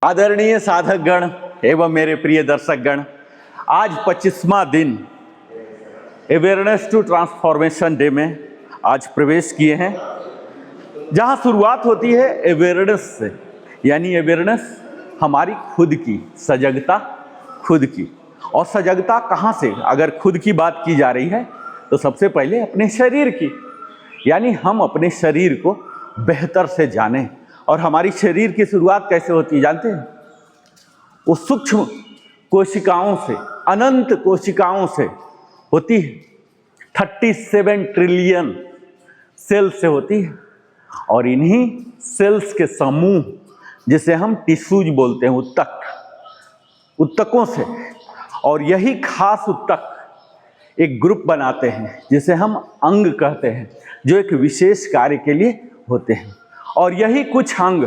आदरणीय साधक गण एवं मेरे प्रिय दर्शक गण, आज 25वां दिन अवेयरनेस टू ट्रांसफॉर्मेशन डे में आज प्रवेश किए हैं, जहां शुरुआत होती है अवेयरनेस से। यानी अवेयरनेस हमारी खुद की सजगता, खुद की। और सजगता कहां से? अगर खुद की बात की जा रही है तो सबसे पहले अपने शरीर की। यानी हम अपने शरीर को बेहतर से जानें। और हमारी शरीर की शुरुआत कैसे होती है जानते हैं? वो सूक्ष्म कोशिकाओं से, अनंत कोशिकाओं से होती है। 37 ट्रिलियन सेल से होती है। और इन्हीं सेल्स के समूह, जिसे हम टिश्यूज बोलते हैं, ऊतकों से। और यही खास ऊतक एक ग्रुप बनाते हैं जिसे हम अंग कहते हैं, जो एक विशेष कार्य के लिए होते हैं। और यही कुछ अंग,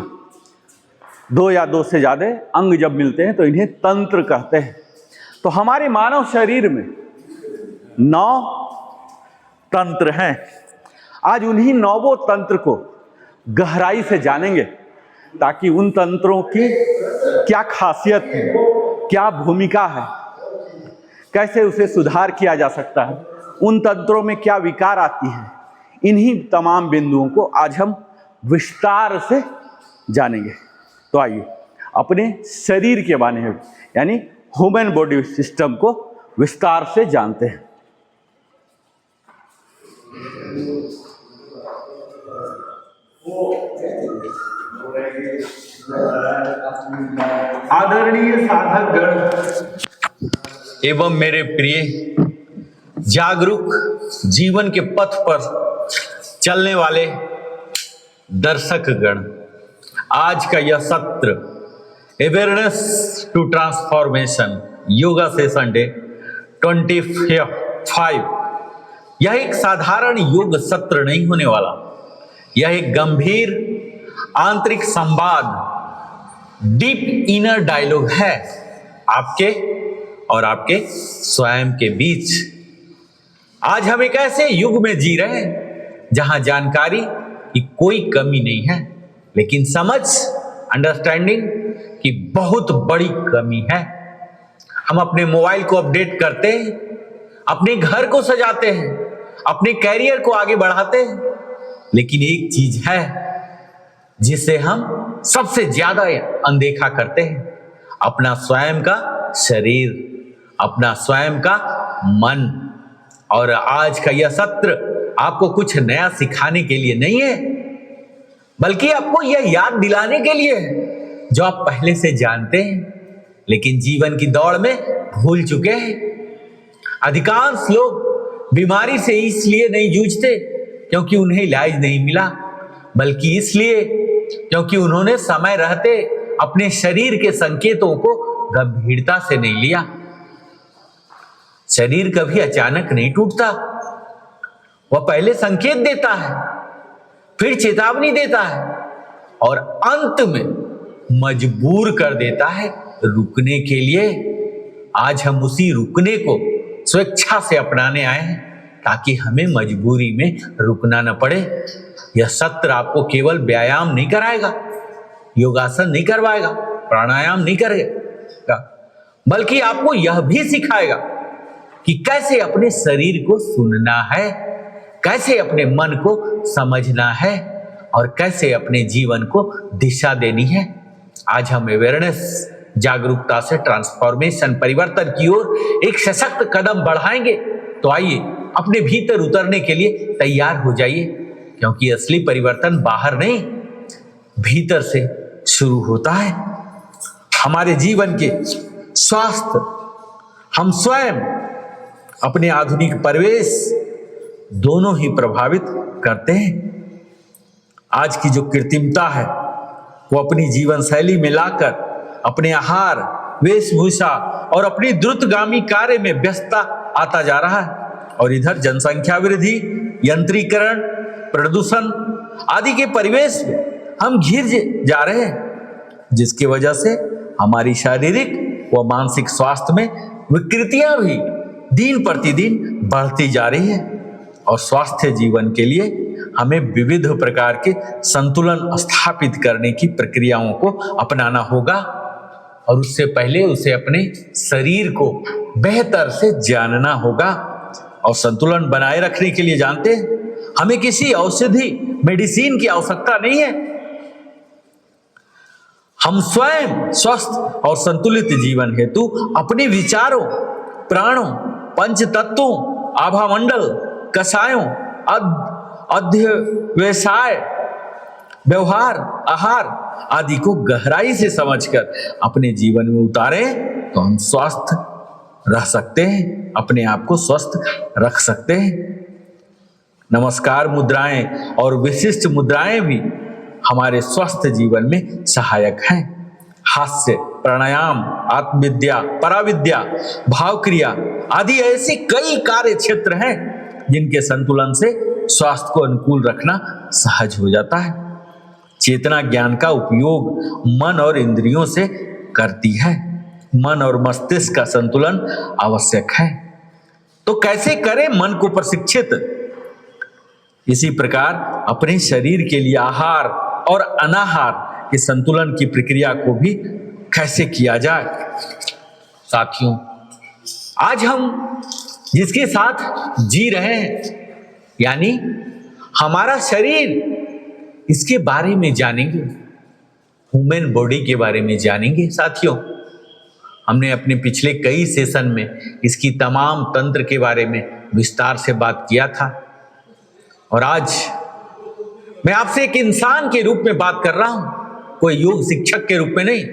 2 या 2 से ज़्यादा अंग जब मिलते हैं तो इन्हें तंत्र कहते हैं। तो हमारे मानव शरीर में 9 तंत्र हैं। आज उन्हीं 9 तंत्र को गहराई से जानेंगे, ताकि उन तंत्रों की क्या खासियत है, क्या भूमिका है, कैसे उसे सुधार किया जा सकता है, उन तंत्रों में क्या विकार आती है। इन्हीं तमाम बिंदुओं को आज हम विस्तार से जानेंगे। तो आइए अपने शरीर के बारे में, यानी ह्यूमन बॉडी सिस्टम को विस्तार से जानते हैं। आदरणीय साधक गण एवं मेरे प्रिय जागरूक जीवन के पथ पर चलने वाले दर्शक गण, आज का यह सत्र awareness to transformation yoga session day 25, यह एक साधारण योग सत्र नहीं होने वाला। यह एक गंभीर आंतरिक संवाद, डीप इनर डायलॉग है आपके और आपके स्वयं के बीच। आज हम एक ऐसे युग में जी रहे हैं जहां जानकारी की कोई कमी नहीं है, लेकिन समझ, अंडरस्टैंडिंग की बहुत बड़ी कमी है। हम अपने मोबाइल को अपडेट करते हैं, अपने घर को सजाते हैं, अपने कैरियर को आगे बढ़ाते हैं, लेकिन एक चीज है जिसे हम सबसे ज्यादा अनदेखा करते हैं, अपना स्वयं का शरीर, अपना स्वयं का मन। और आज का यह सत्र आपको कुछ नया सिखाने के लिए नहीं है, बल्कि आपको यह याद दिलाने के लिए है जो आप पहले से जानते हैं, लेकिन जीवन की दौड़ में भूल चुके हैं। अधिकांश लोग बीमारी से इसलिए नहीं जूझते क्योंकि उन्हें इलाज नहीं मिला, बल्कि इसलिए क्योंकि उन्होंने समय रहते अपने शरीर के संकेतों को गंभीरता से नहीं लिया। शरीर कभी अचानक नहीं टूटता, वह पहले संकेत देता है, फिर चेतावनी देता है और अंत में मजबूर कर देता है रुकने के लिए। आज हम उसी रुकने को स्वेच्छा से अपनाने आए हैं, ताकि हमें मजबूरी में रुकना न पड़े। यह सत्र आपको केवल व्यायाम नहीं कराएगा, योगासन नहीं करवाएगा, प्राणायाम नहीं करेगा, बल्कि आपको यह भी सिखाएगा कि कैसे अपने शरीर को सुनना है, कैसे अपने मन को समझना है और कैसे अपने जीवन को दिशा देनी है। आज हम अवेयरनेस, जागरूकता से ट्रांसफॉर्मेशन, परिवर्तन की ओर एक सशक्त कदम बढ़ाएंगे। तो आइए अपने भीतर उतरने के लिए तैयार हो जाइए, क्योंकि असली परिवर्तन बाहर नहीं, भीतर से शुरू होता है। हमारे जीवन के स्वास्थ्य हम स्वयं, अपने आधुनिक परिवेश दोनों ही प्रभावित करते हैं। आज की जो कृत्रिमता है, वो अपनी जीवन शैली में लाकर अपने आहार, वेशभूषा और अपनी द्रुतगामी कार्य में व्यस्तता आता जा रहा है। और इधर जनसंख्या वृद्धि, यंत्रीकरण, प्रदूषण आदि के परिवेश में हम घिर जा रहे हैं, जिसकी वजह से हमारी शारीरिक व मानसिक स्वास्थ्य में विकृतियां भी दिन प्रतिदिन बढ़ती जा रही है। और स्वास्थ्य जीवन के लिए हमें विविध प्रकार के संतुलन स्थापित करने की प्रक्रियाओं को अपनाना होगा। और उससे पहले उसे अपने शरीर को बेहतर से जानना होगा। और संतुलन बनाए रखने के लिए जानते हैं, हमें किसी औषधि मेडिसिन की आवश्यकता नहीं है। हम स्वयं स्वस्थ और संतुलित जीवन हेतु अपने विचारों, प्राणों, पंच तत्वों, आभामंडल, कषायों, अध्यवसाय, व्यवहार, आहार आदि को गहराई से समझकर अपने जीवन में उतारें तो हम स्वस्थ रह सकते हैं, अपने आप को स्वस्थ रख सकते हैं। नमस्कार मुद्राएं और विशिष्ट मुद्राएं भी हमारे स्वस्थ जीवन में सहायक हैं। हास्य, प्राणायाम, आत्मविद्या, पराविद्या, भाव क्रिया आदि ऐसे कई कार्य क्षेत्र हैं जिनके संतुलन से स्वास्थ्य को अनुकूल रखना सहज हो जाता है। चेतना ज्ञान का उपयोग मन और इंद्रियों से करती है। मन और मस्तिष्क का संतुलन आवश्यक है। तो कैसे करें मन को प्रशिक्षित? इसी प्रकार अपने शरीर के लिए आहार और अनाहार के संतुलन की प्रक्रिया को भी कैसे किया जाए? साथियों, आज हम जिसके साथ जी रहे हैं, यानी हमारा शरीर, इसके बारे में जानेंगे, ह्यूमन बॉडी के बारे में जानेंगे। साथियों, हमने अपने पिछले कई सेशन में इसकी तमाम तंत्र के बारे में विस्तार से बात किया था, और आज मैं आपसे एक इंसान के रूप में बात कर रहा हूं, कोई योग शिक्षक के रूप में नहीं,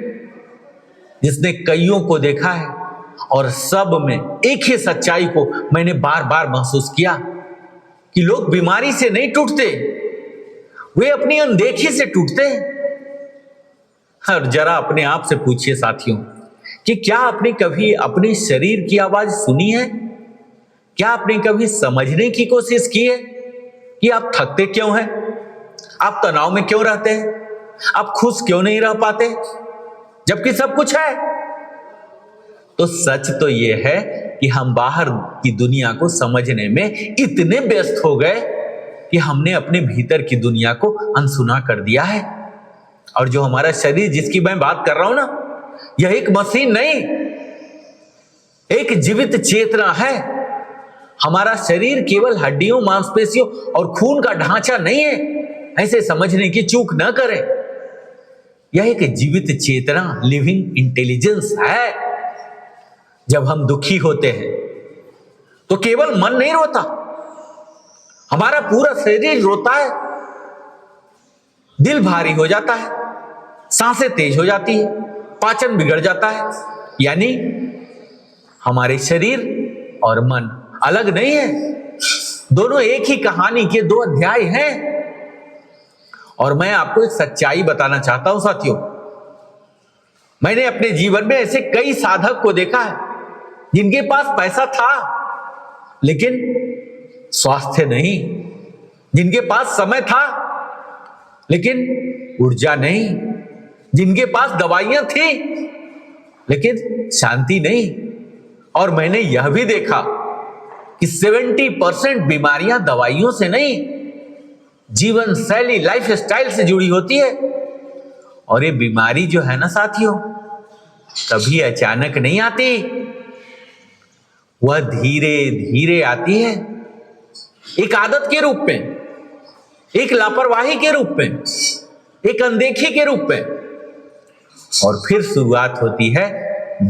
जिसने कईयों को देखा है और सब में एक ही सच्चाई को मैंने बार बार महसूस किया कि लोग बीमारी से नहीं टूटते, वे अपनी अनदेखी से टूटते हैं। और जरा अपने आप से पूछिए साथियों कि क्या आपने कभी अपने शरीर की आवाज सुनी है? क्या आपने कभी समझने की कोशिश की है कि आप थकते क्यों हैं? आप तनाव में क्यों रहते हैं? आप खुश क्यों नहीं रह पाते जबकि सब कुछ है? तो सच तो यह है कि हम बाहर की दुनिया को समझने में इतने व्यस्त हो गए कि हमने अपने भीतर की दुनिया को अनसुना कर दिया है। और जो हमारा शरीर, जिसकी मैं बात कर रहा हूं ना, यह एक मशीन नहीं, एक जीवित चेतना है। हमारा शरीर केवल हड्डियों, मांसपेशियों और खून का ढांचा नहीं है, ऐसे समझने की चूक न करें। यह एक जीवित चेतना, लिविंग इंटेलिजेंस है। जब हम दुखी होते हैं तो केवल मन नहीं रोता, हमारा पूरा शरीर रोता है। दिल भारी हो जाता है, सांसें तेज हो जाती है, पाचन बिगड़ जाता है। यानी हमारे शरीर और मन अलग नहीं है, दोनों एक ही कहानी के दो अध्याय हैं। और मैं आपको एक सच्चाई बताना चाहता हूं साथियों, मैंने अपने जीवन में ऐसे कई साधक को देखा है जिनके पास पैसा था लेकिन स्वास्थ्य नहीं, जिनके पास समय था लेकिन ऊर्जा नहीं, जिनके पास दवाइयां थी लेकिन शांति नहीं। और मैंने यह भी देखा कि 70% बीमारियां दवाइयों से नहीं, जीवन शैली, लाइफ स्टाइल से जुड़ी होती है। और ये बीमारी जो है ना साथियों, कभी अचानक नहीं आती, वह धीरे धीरे आती है, एक आदत के रूप में, एक लापरवाही के रूप में, एक अनदेखी के रूप में। और फिर शुरुआत होती है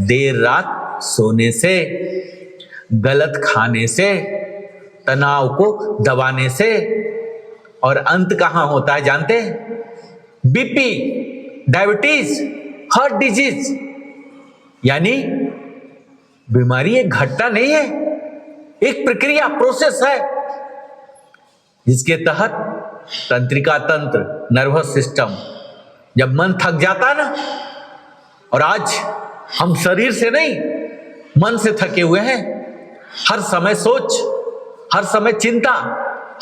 देर रात सोने से, गलत खाने से, तनाव को दबाने से। और अंत कहां होता है जानते हैं? BP, diabetes, heart disease. यानी बीमारी एक घटना नहीं है, एक प्रक्रिया, प्रोसेस है, जिसके तहत तंत्रिका तंत्र, नर्वस सिस्टम, जब मन थक जाता है ना, और आज हम शरीर से नहीं मन से थके हुए हैं, हर समय सोच, हर समय चिंता,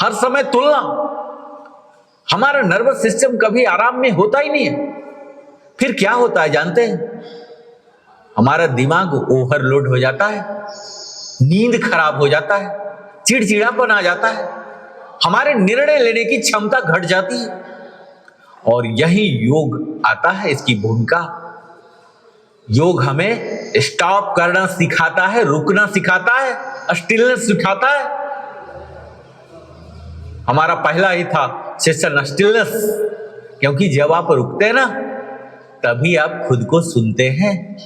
हर समय तुलना, हमारा नर्वस सिस्टम कभी आराम में होता ही नहीं है। फिर क्या होता है जानते हैं? हमारा दिमाग ओवरलोड हो जाता है, नींद खराब हो जाता है, चिड़चिड़ापन आ जाता है, हमारे निर्णय लेने की क्षमता घट जाती है। और यही योग आता है, इसकी भूमिका। योग हमें स्टॉप करना सिखाता है, रुकना सिखाता है, स्टिलनेस सिखाता है। हमारा पहला ही था सेशन स्टिलनेस, क्योंकि जब आप रुकते हैं ना तभी आप खुद को सुनते हैं।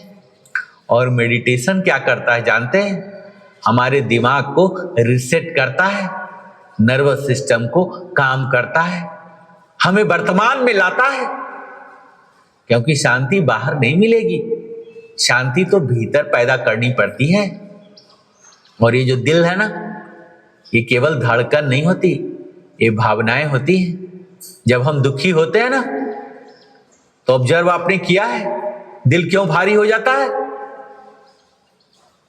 और मेडिटेशन क्या करता है जानते हैं? हमारे दिमाग को रिसेट करता है, नर्वस सिस्टम को काम करता है, हमें वर्तमान में लाता है। क्योंकि शांति बाहर नहीं मिलेगी, शांति तो भीतर पैदा करनी पड़ती है। और ये जो दिल है ना, ये केवल धड़कन नहीं होती, ये भावनाएं होती हैं। जब हम दुखी होते हैं ना तो ऑब्जर्व आपने किया है दिल क्यों भारी हो जाता है?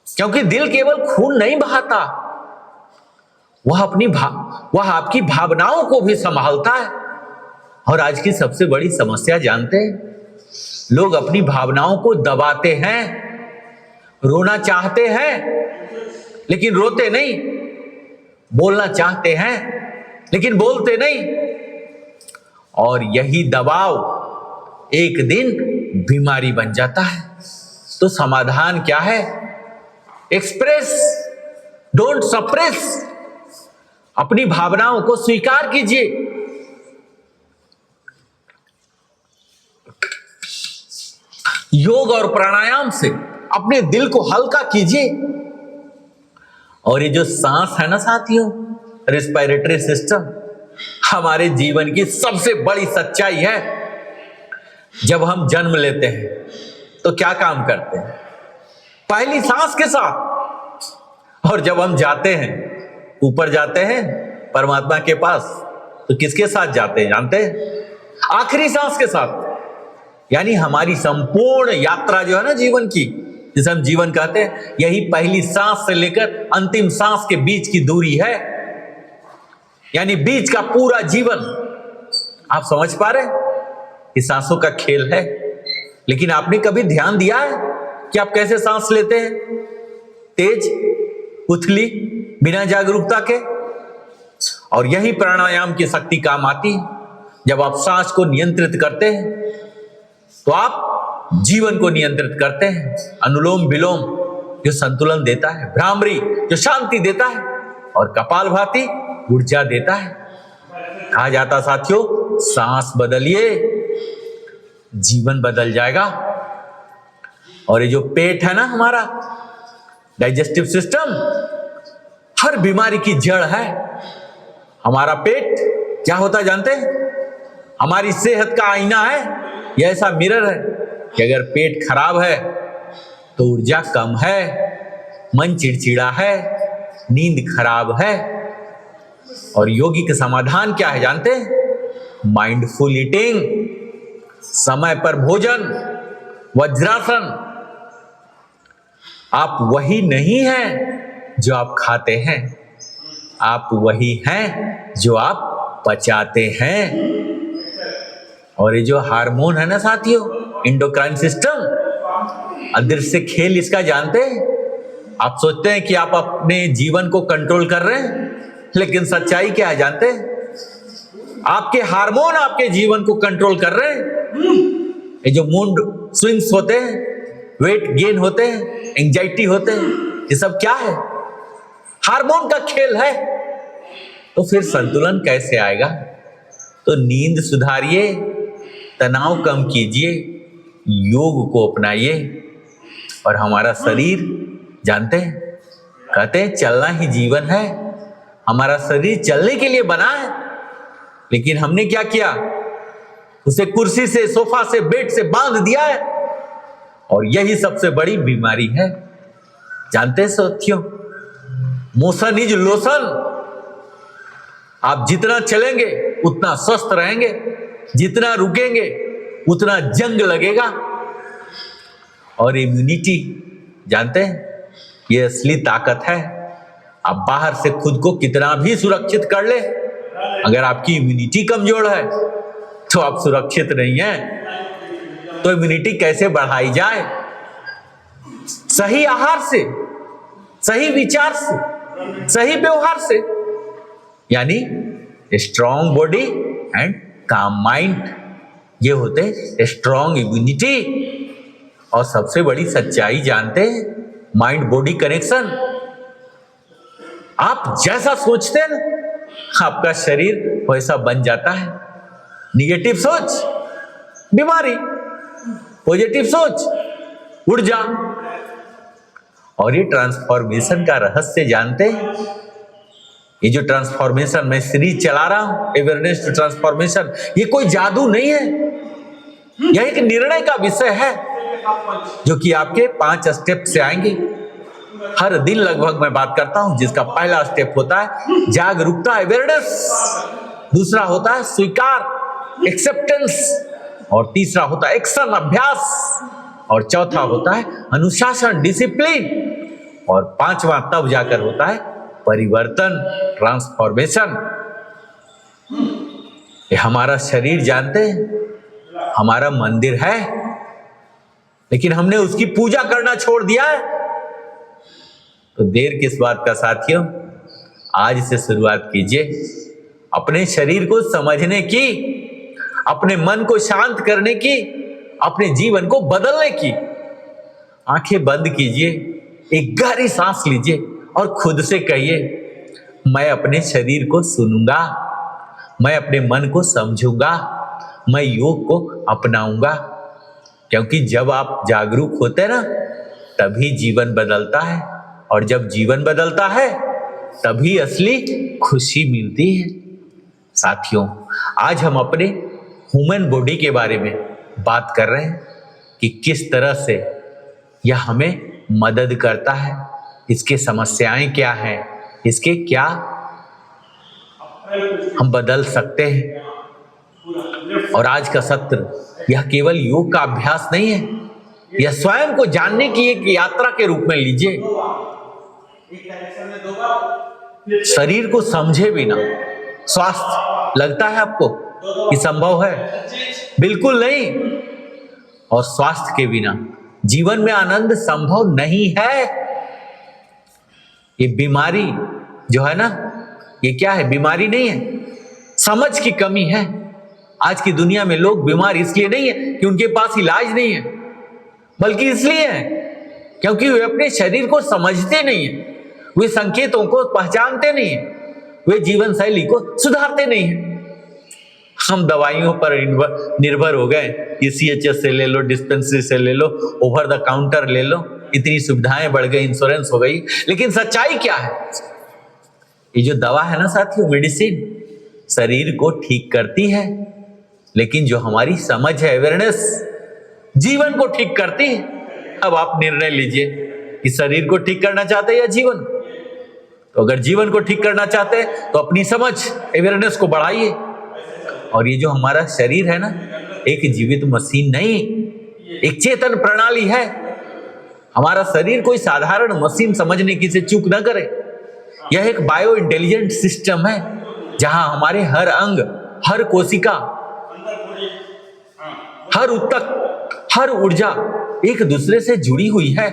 क्योंकि दिल केवल खून नहीं बहाता, वह आपकी भावनाओं को भी संभालता है। और आज की सबसे बड़ी समस्या जानते हैं, लोग अपनी भावनाओं को दबाते हैं, रोना चाहते हैं लेकिन रोते नहीं, बोलना चाहते हैं लेकिन बोलते नहीं। और यही दबाव एक दिन बीमारी बन जाता है। तो समाधान क्या है? Express, don't suppress. अपनी भावनाओं को स्वीकार कीजिए। योग और प्राणायाम से अपने दिल को हल्का कीजिए। और ये जो सांस है ना साथियों, रेस्पिरेटरी सिस्टम, हमारे जीवन की सबसे बड़ी सच्चाई है। जब हम जन्म लेते हैं तो क्या काम करते हैं? पहली सांस के साथ। और जब हम जाते हैं, ऊपर जाते हैं परमात्मा के पास, तो किसके साथ जाते हैं जानते हैं? आखिरी सांस के साथ। यानी हमारी संपूर्ण यात्रा जो है ना जीवन की, जिसे हम जीवन कहते हैं, यही पहली सांस से लेकर अंतिम सांस के बीच की दूरी है। यानी बीच का पूरा जीवन। आप समझ पा रहे हैं? इस सांसों का खेल है। लेकिन आपने कभी ध्यान दिया है कि आप कैसे सांस लेते हैं? तेज, उथली, बिना जागरूकता के। और यही प्राणायाम की शक्ति काम आती है। जब आप सांस को नियंत्रित करते हैं तो आप जीवन को नियंत्रित करते हैं। अनुलोम विलोम जो संतुलन देता है, भ्रामरी जो शांति देता है, और कपालभाति ऊर्जा देता है। कहा जाता साथियों, सांस बदलिए, जीवन बदल जाएगा। और ये जो पेट है ना हमारा, डाइजेस्टिव सिस्टम, हर बीमारी की जड़ है। हमारा पेट क्या होता है जानते हैं? हमारी सेहत का आईना है। यह ऐसा मिरर है कि अगर पेट खराब है तो ऊर्जा कम है, मन चिड़चिड़ा है, नींद खराब है। और योगी का समाधान क्या है जानते हैं? माइंडफुल ईटिंग, समय पर भोजन, वज्रासन। आप वही नहीं हैं जो आप खाते हैं, आप वही हैं जो आप पचाते हैं। और ये जो हार्मोन है ना साथियों, एंडोक्राइन सिस्टम, अदृश्य खेल इसका जानते हैं? आप सोचते हैं कि आप अपने जीवन को कंट्रोल कर रहे हैं, लेकिन सच्चाई क्या है जानते हैं? आपके हार्मोन आपके जीवन को कंट्रोल कर रहे हैं। ये जो मूड स्विंग्स होते हैं, वेट गेन होते हैं, एंजाइटी होते हैं, ये सब क्या है? हार्मोन का खेल है। तो फिर संतुलन कैसे आएगा? तो नींद सुधारिए, तनाव कम कीजिए, योग को अपनाइए। और हमारा शरीर जानते हैं, कहते हैं चलना ही जीवन है। हमारा शरीर चलने के लिए बना है, लेकिन हमने क्या किया? उसे कुर्सी से, सोफा से, बेड से बांध दिया है। और यही सबसे बड़ी बीमारी है। जानते हैं साथियों, मोशन इज लोशन। आप जितना चलेंगे उतना स्वस्थ रहेंगे, जितना रुकेंगे उतना जंग लगेगा। और इम्यूनिटी जानते हैं, ये असली ताकत है। आप बाहर से खुद को कितना भी सुरक्षित कर ले, अगर आपकी इम्यूनिटी कमजोर है तो आप सुरक्षित नहीं हैं। तो इम्यूनिटी कैसे बढ़ाई जाए? सही आहार से, सही विचार से, सही व्यवहार से। यानी स्ट्रॉन्ग बॉडी एंड काम माइंड, ये होते स्ट्रॉन्ग इम्यूनिटी। और सबसे बड़ी सच्चाई जानते हैं, माइंड बॉडी कनेक्शन। आप जैसा सोचते हैं ना, आपका शरीर वैसा बन जाता है। निगेटिव सोच बीमारी, पॉजिटिव सोच ऊर्जा। और ये ट्रांसफॉर्मेशन का रहस्य जानते हैं? ये जो ट्रांसफॉर्मेशन मैं सीरीज चला रहा हूं, अवेयरनेस टू ट्रांसफॉर्मेशन, ये कोई जादू नहीं है, यह एक निर्णय का विषय है जो कि आपके 5 स्टेप से आएंगे। हर दिन लगभग मैं बात करता हूं, जिसका पहला स्टेप होता है जागरूकता, अवेयरनेस, दूसरा होता है स्वीकार, एक्सेप्टेंस, और तीसरा होता है एक्शन, अभ्यास, और चौथा होता है अनुशासन, डिसिप्लिन, और पांचवा तब जाकर होता है परिवर्तन, ट्रांसफॉर्मेशन। ये हमारा शरीर जानते हैं, हमारा मंदिर है, लेकिन हमने उसकी पूजा करना छोड़ दिया है। तो देर किस बात का साथियों, आज से शुरुआत कीजिए अपने शरीर को समझने की, अपने मन को शांत करने की, अपने जीवन को बदलने की। आंखें बंद कीजिए, एक गहरी सांस लीजिए और खुद से कहिए, मैं अपने शरीर को सुनूंगा, मैं अपने मन को समझूंगा, मैं योग को अपनाऊंगा। क्योंकि जब आप जागरूक होते हैं ना, तभी जीवन बदलता है, और जब जीवन बदलता है तभी असली खुशी मिलती है। साथियों, आज हम अपने ह्यूमन बॉडी के बारे में बात कर रहे हैं कि किस तरह से यह हमें मदद करता है, इसके समस्याएं क्या हैं, इसके क्या हम बदल सकते हैं। और आज का सत्र यह केवल योग का अभ्यास नहीं है, यह स्वयं को जानने की एक यात्रा के रूप में लीजिए। शरीर को समझे बिना स्वास्थ्य लगता है आपको कि संभव है? बिल्कुल नहीं। और स्वास्थ्य के बिना जीवन में आनंद संभव नहीं है। ये बीमारी जो है ना, ये क्या है? बीमारी नहीं है, समझ की कमी है। आज की दुनिया में लोग बीमार इसलिए नहीं है कि उनके पास इलाज नहीं है, बल्कि इसलिए है क्योंकि वे अपने शरीर को समझते नहीं है, वे संकेतों को पहचानते नहीं है, वे जीवन शैली को सुधारते नहीं है। हम दवाइयों पर निर्भर हो गए, CHS से ले लो, डिस्पेंसरी से ले लो, ओवर द काउंटर ले लो, इतनी सुविधाएं बढ़ गई, इंश्योरेंस हो गई। लेकिन सच्चाई क्या है? ये जो दवा है ना साथियों, मेडिसिन शरीर को ठीक करती है, लेकिन जो हमारी समझ है, अवेयरनेस, जीवन को ठीक करती है। अब आप निर्णय लीजिए कि शरीर को ठीक करना चाहते हैं या जीवन। तो अगर जीवन को ठीक करना चाहते हैं तो अपनी समझ, अवेयरनेस को बढ़ाइए। और ये जो हमारा शरीर है ना, एक जीवित मशीन नहीं, एक चेतन प्रणाली है। हमारा शरीर कोई साधारण मशीन समझने की से चूक ना करे। यह एक बायो इंटेलिजेंट सिस्टम है, जहां हमारे हर अंग, हर कोशिका, हर ऊतक, हर ऊर्जा एक दूसरे से जुड़ी हुई है।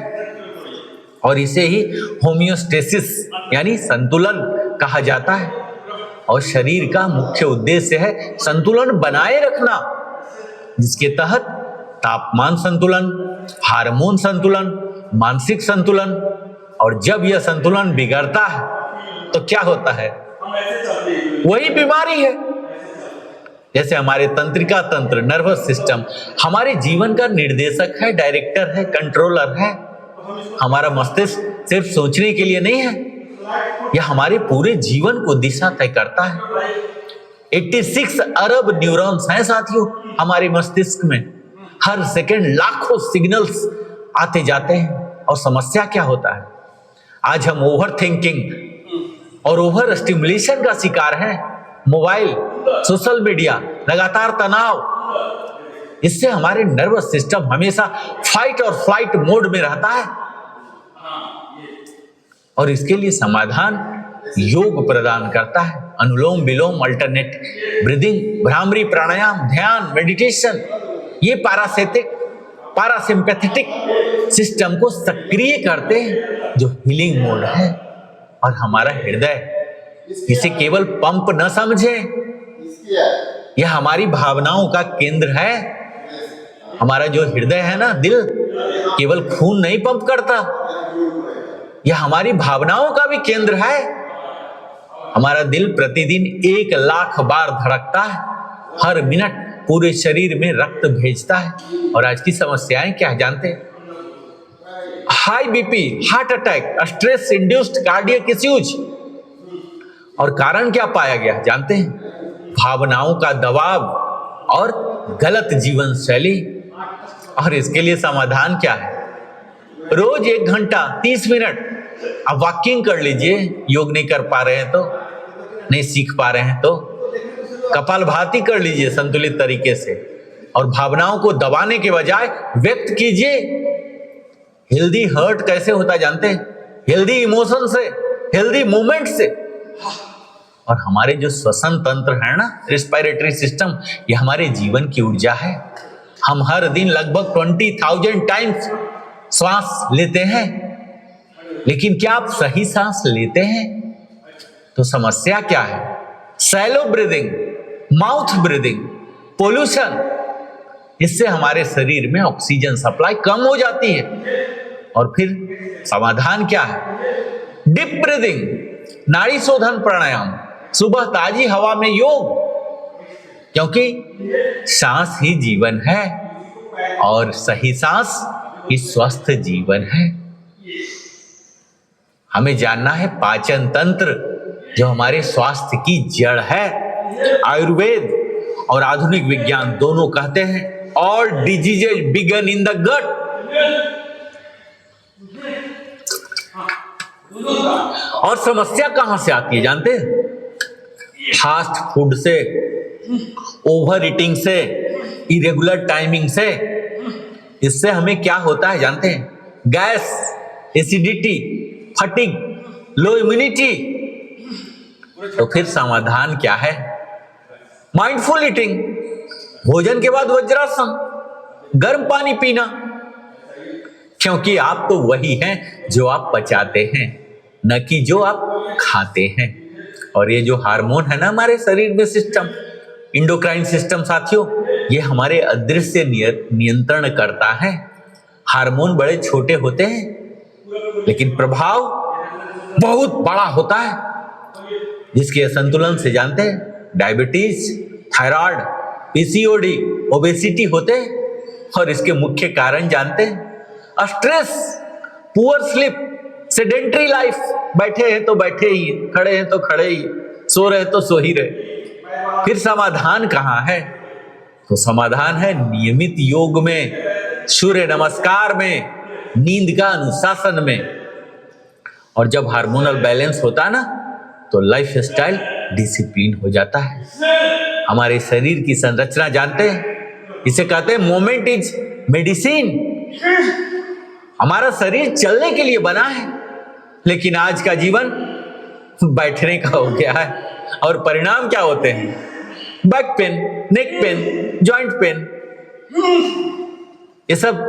और इसे ही होमियोस्टेसिस यानी संतुलन कहा जाता है। और शरीर का मुख्य उद्देश्य है संतुलन बनाए रखना, जिसके तहत तापमान संतुलन, हार्मोन संतुलन, मानसिक संतुलन। और जब यह संतुलन बिगड़ता है तो क्या होता है? वही बीमारी है। जैसे हमारे तंत्रिका तंत्र, नर्वस सिस्टम हमारे जीवन का निर्देशक है, डायरेक्टर है, कंट्रोलर है। हमारा मस्तिष्क सिर्फ सोचने के लिए नहीं है, यह हमारे पूरे जीवन को दिशा तय करता है। 86 अरब न्यूरॉन्स हैं साथियों हमारे मस्तिष्क में। हर सेकंड लाखों सिग्नल्स आते जाते हैं। और समस्या क्या होता है? आज हम ओवर थिंकिंग और ओवर स्टिमुलेशन का शिकार हैं। मोबाइल, सोशल मीडिया, लगातार तनाव, इससे हमारे नर्वस सिस्टम हमेशा फाइट और फ्लाइट मोड में रहता है। और इसके लिए समाधान योग प्रदान करता है। अनुलोम विलोम, अल्टरनेट ब्रीदिंग, भ्रामरी प्राणायाम, ध्यान, मेडिटेशन, ये पारासिम्पैथेटिक सिस्टम को सक्रिय करते हैं, जो हीलिंग मोड है। और हमारा हृदय, इसे केवल पंप न समझे, यह हमारी भावनाओं का केंद्र है। हमारा जो हृदय है ना, दिल, केवल खून नहीं पंप करता, यह हमारी भावनाओं का भी केंद्र है। हमारा दिल प्रतिदिन 1 लाख बार धड़कता है, हर मिनट पूरे शरीर में रक्त भेजता है। और आज की समस्याएं क्या है जानते हैं? High BP, heart attack, stress induced cardiac issues. और कारण क्या पाया गया जानते हैं? भावनाओं का दबाव और गलत जीवन शैली। और इसके लिए समाधान क्या है? रोज 1 घंटा 30 मिनट आप वॉकिंग कर लीजिए। योग नहीं कर पा रहे हैं तो, नहीं सीख पा रहे हैं तो कपालभाति कर लीजिए संतुलित तरीके से, और भावनाओं को दबाने के बजाय व्यक्त कीजिए। हेल्दी हर्ट कैसे होता है जानते हैं? हेल्दी इमोशन से, हेल्दी मूवमेंट से। और हमारे जो श्वसन तंत्र है ना, रेस्पिरेटरी सिस्टम, ये हमारे जीवन की ऊर्जा है। हम हर दिन लगभग 20,000 टाइम्स श्वास लेते हैं, लेकिन क्या आप सही सांस लेते हैं? तो समस्या क्या है? Shallow breathing, mouth breathing, pollution, इससे हमारे शरीर में ऑक्सीजन सप्लाई कम हो जाती है। और फिर समाधान क्या है? डीप ब्रीदिंग, नाड़ी शोधन प्राणायाम, सुबह ताजी हवा में योग, क्योंकि सांस ही जीवन है और सही सांस ही स्वस्थ जीवन है। हमें जानना है पाचन तंत्र, जो हमारे स्वास्थ्य की जड़ है। आयुर्वेद और आधुनिक विज्ञान दोनों कहते हैं all diseases begin in the gut. और समस्या कहां से आती है जानते हैं? फास्ट फूड से, ओवर ईटिंग से, इरेगुलर टाइमिंग से। इससे हमें क्या होता है जानते हैं? Gas, acidity, fatigue, low immunity. तो फिर समाधान क्या है? माइंडफुल ईटिंग, भोजन के बाद वज्रासन, गर्म पानी पीना, क्योंकि आप तो वही हैं जो आप पचाते हैं, न कि जो आप खाते हैं। और ये जो हार्मोन है ना हमारे शरीर में सिस्टम, इंडोक्राइन सिस्टम साथियों, ये हमारे अदृश्य नियंत्रण करता है। हार्मोन बड़े छोटे होते हैं, लेकिन प्रभाव बहुत बड़ा होता है, जिसके असंतुलन से जानते हैं डायबिटीज, थायराइड, पीसीओडी, ओबेसिटी होते हैं। और इसके मुख्य कारण जानते हैं? Stress, poor sleep, sedentary life, बैठे हैं तो बैठे ही, खड़े हैं तो खड़े ही, सो रहे तो सो ही रहे। फिर समाधान कहां है? तो समाधान है नियमित योग में, सूर्य नमस्कार में, नींद का अनुशासन में। और जब हार्मोनल बैलेंस होता है ना, तो लाइफ स्टाइल डिसिप्लिन हो जाता है। हमारे शरीर की संरचना जानते हैं? इसे कहते हैं मोमेंट इज मेडिसिन। हमारा शरीर चलने के लिए बना है, लेकिन आज का जीवन बैठने का हो गया है। और परिणाम क्या होते हैं? Back pain, neck pain, joint pain, ये सब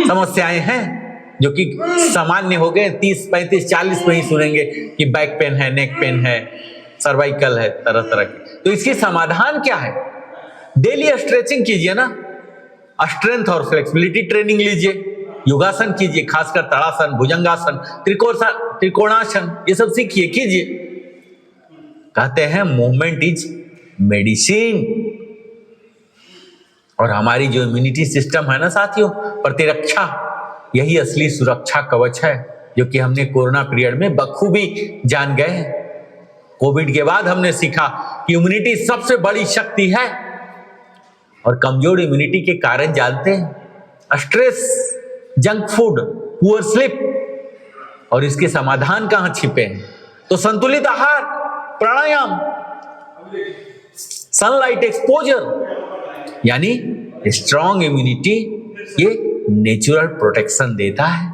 समस्याएं हैं जो कि सामान्य हो गए। 30, 35, 40 में ही सुनेंगे कि बैक पेन है, नेक पेन है, सर्वाइकल है, तरह तरह के। तो इसकी समाधान क्या है? डेली स्ट्रेचिंग कीजिए ना, स्ट्रेंथ और फ्लेक्सिबिलिटी ट्रेनिंग लीजिए, योगासन कीजिए, खासकर ताड़ासन, भुजंगासन, त्रिकोणासन, ये सब सीखिए, कीजिए। कहते हैं मूवमेंट इज मेडिसिन। और हमारी जो इम्यूनिटी सिस्टम है ना साथियों, प्रतिरक्षा, यही असली सुरक्षा कवच है, जो कि हमने कोरोना पीरियड में बखूबी जान गए हैं। कोविड के बाद हमने सीखा कि इम्यूनिटी सबसे बड़ी शक्ति है। और कमजोर इम्यूनिटी के कारण जानते हैं? Stress, junk food, poor sleep. और इसके समाधान कहां छिपे हैं? तो संतुलित आहार, प्राणायाम, सनलाइट एक्सपोजर, यानी स्ट्रॉन्ग इम्यूनिटी, ये नेचुरल प्रोटेक्शन देता है।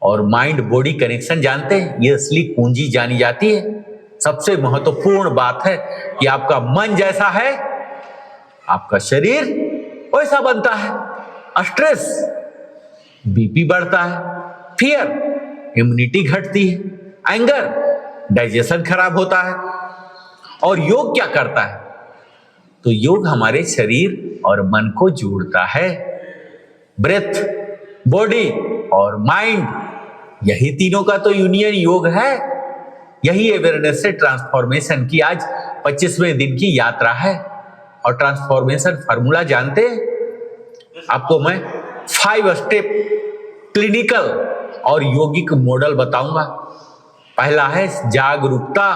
और माइंड बॉडी कनेक्शन जानते हैं? ये असली कुंजी जानी जाती है। सबसे महत्वपूर्ण बात है कि आपका मन जैसा है, आपका शरीर वैसा बनता है। स्ट्रेस, बीपी बढ़ता है, फियर, इम्यूनिटी घटती है, एंगर, डाइजेशन खराब होता है। और योग क्या करता है? तो योग हमारे शरीर और मन को जोड़ता है। ब्रेथ, बॉडी और माइंड, यही तीनों का तो यूनियन योग है। यही अवेयरनेस से ट्रांसफॉर्मेशन की आज 25वें दिन की यात्रा है। और ट्रांसफॉर्मेशन फार्मूला जानते हैं? आपको मैं 5 स्टेप क्लिनिकल और योगिक मॉडल बताऊंगा। पहला है जागरूकता,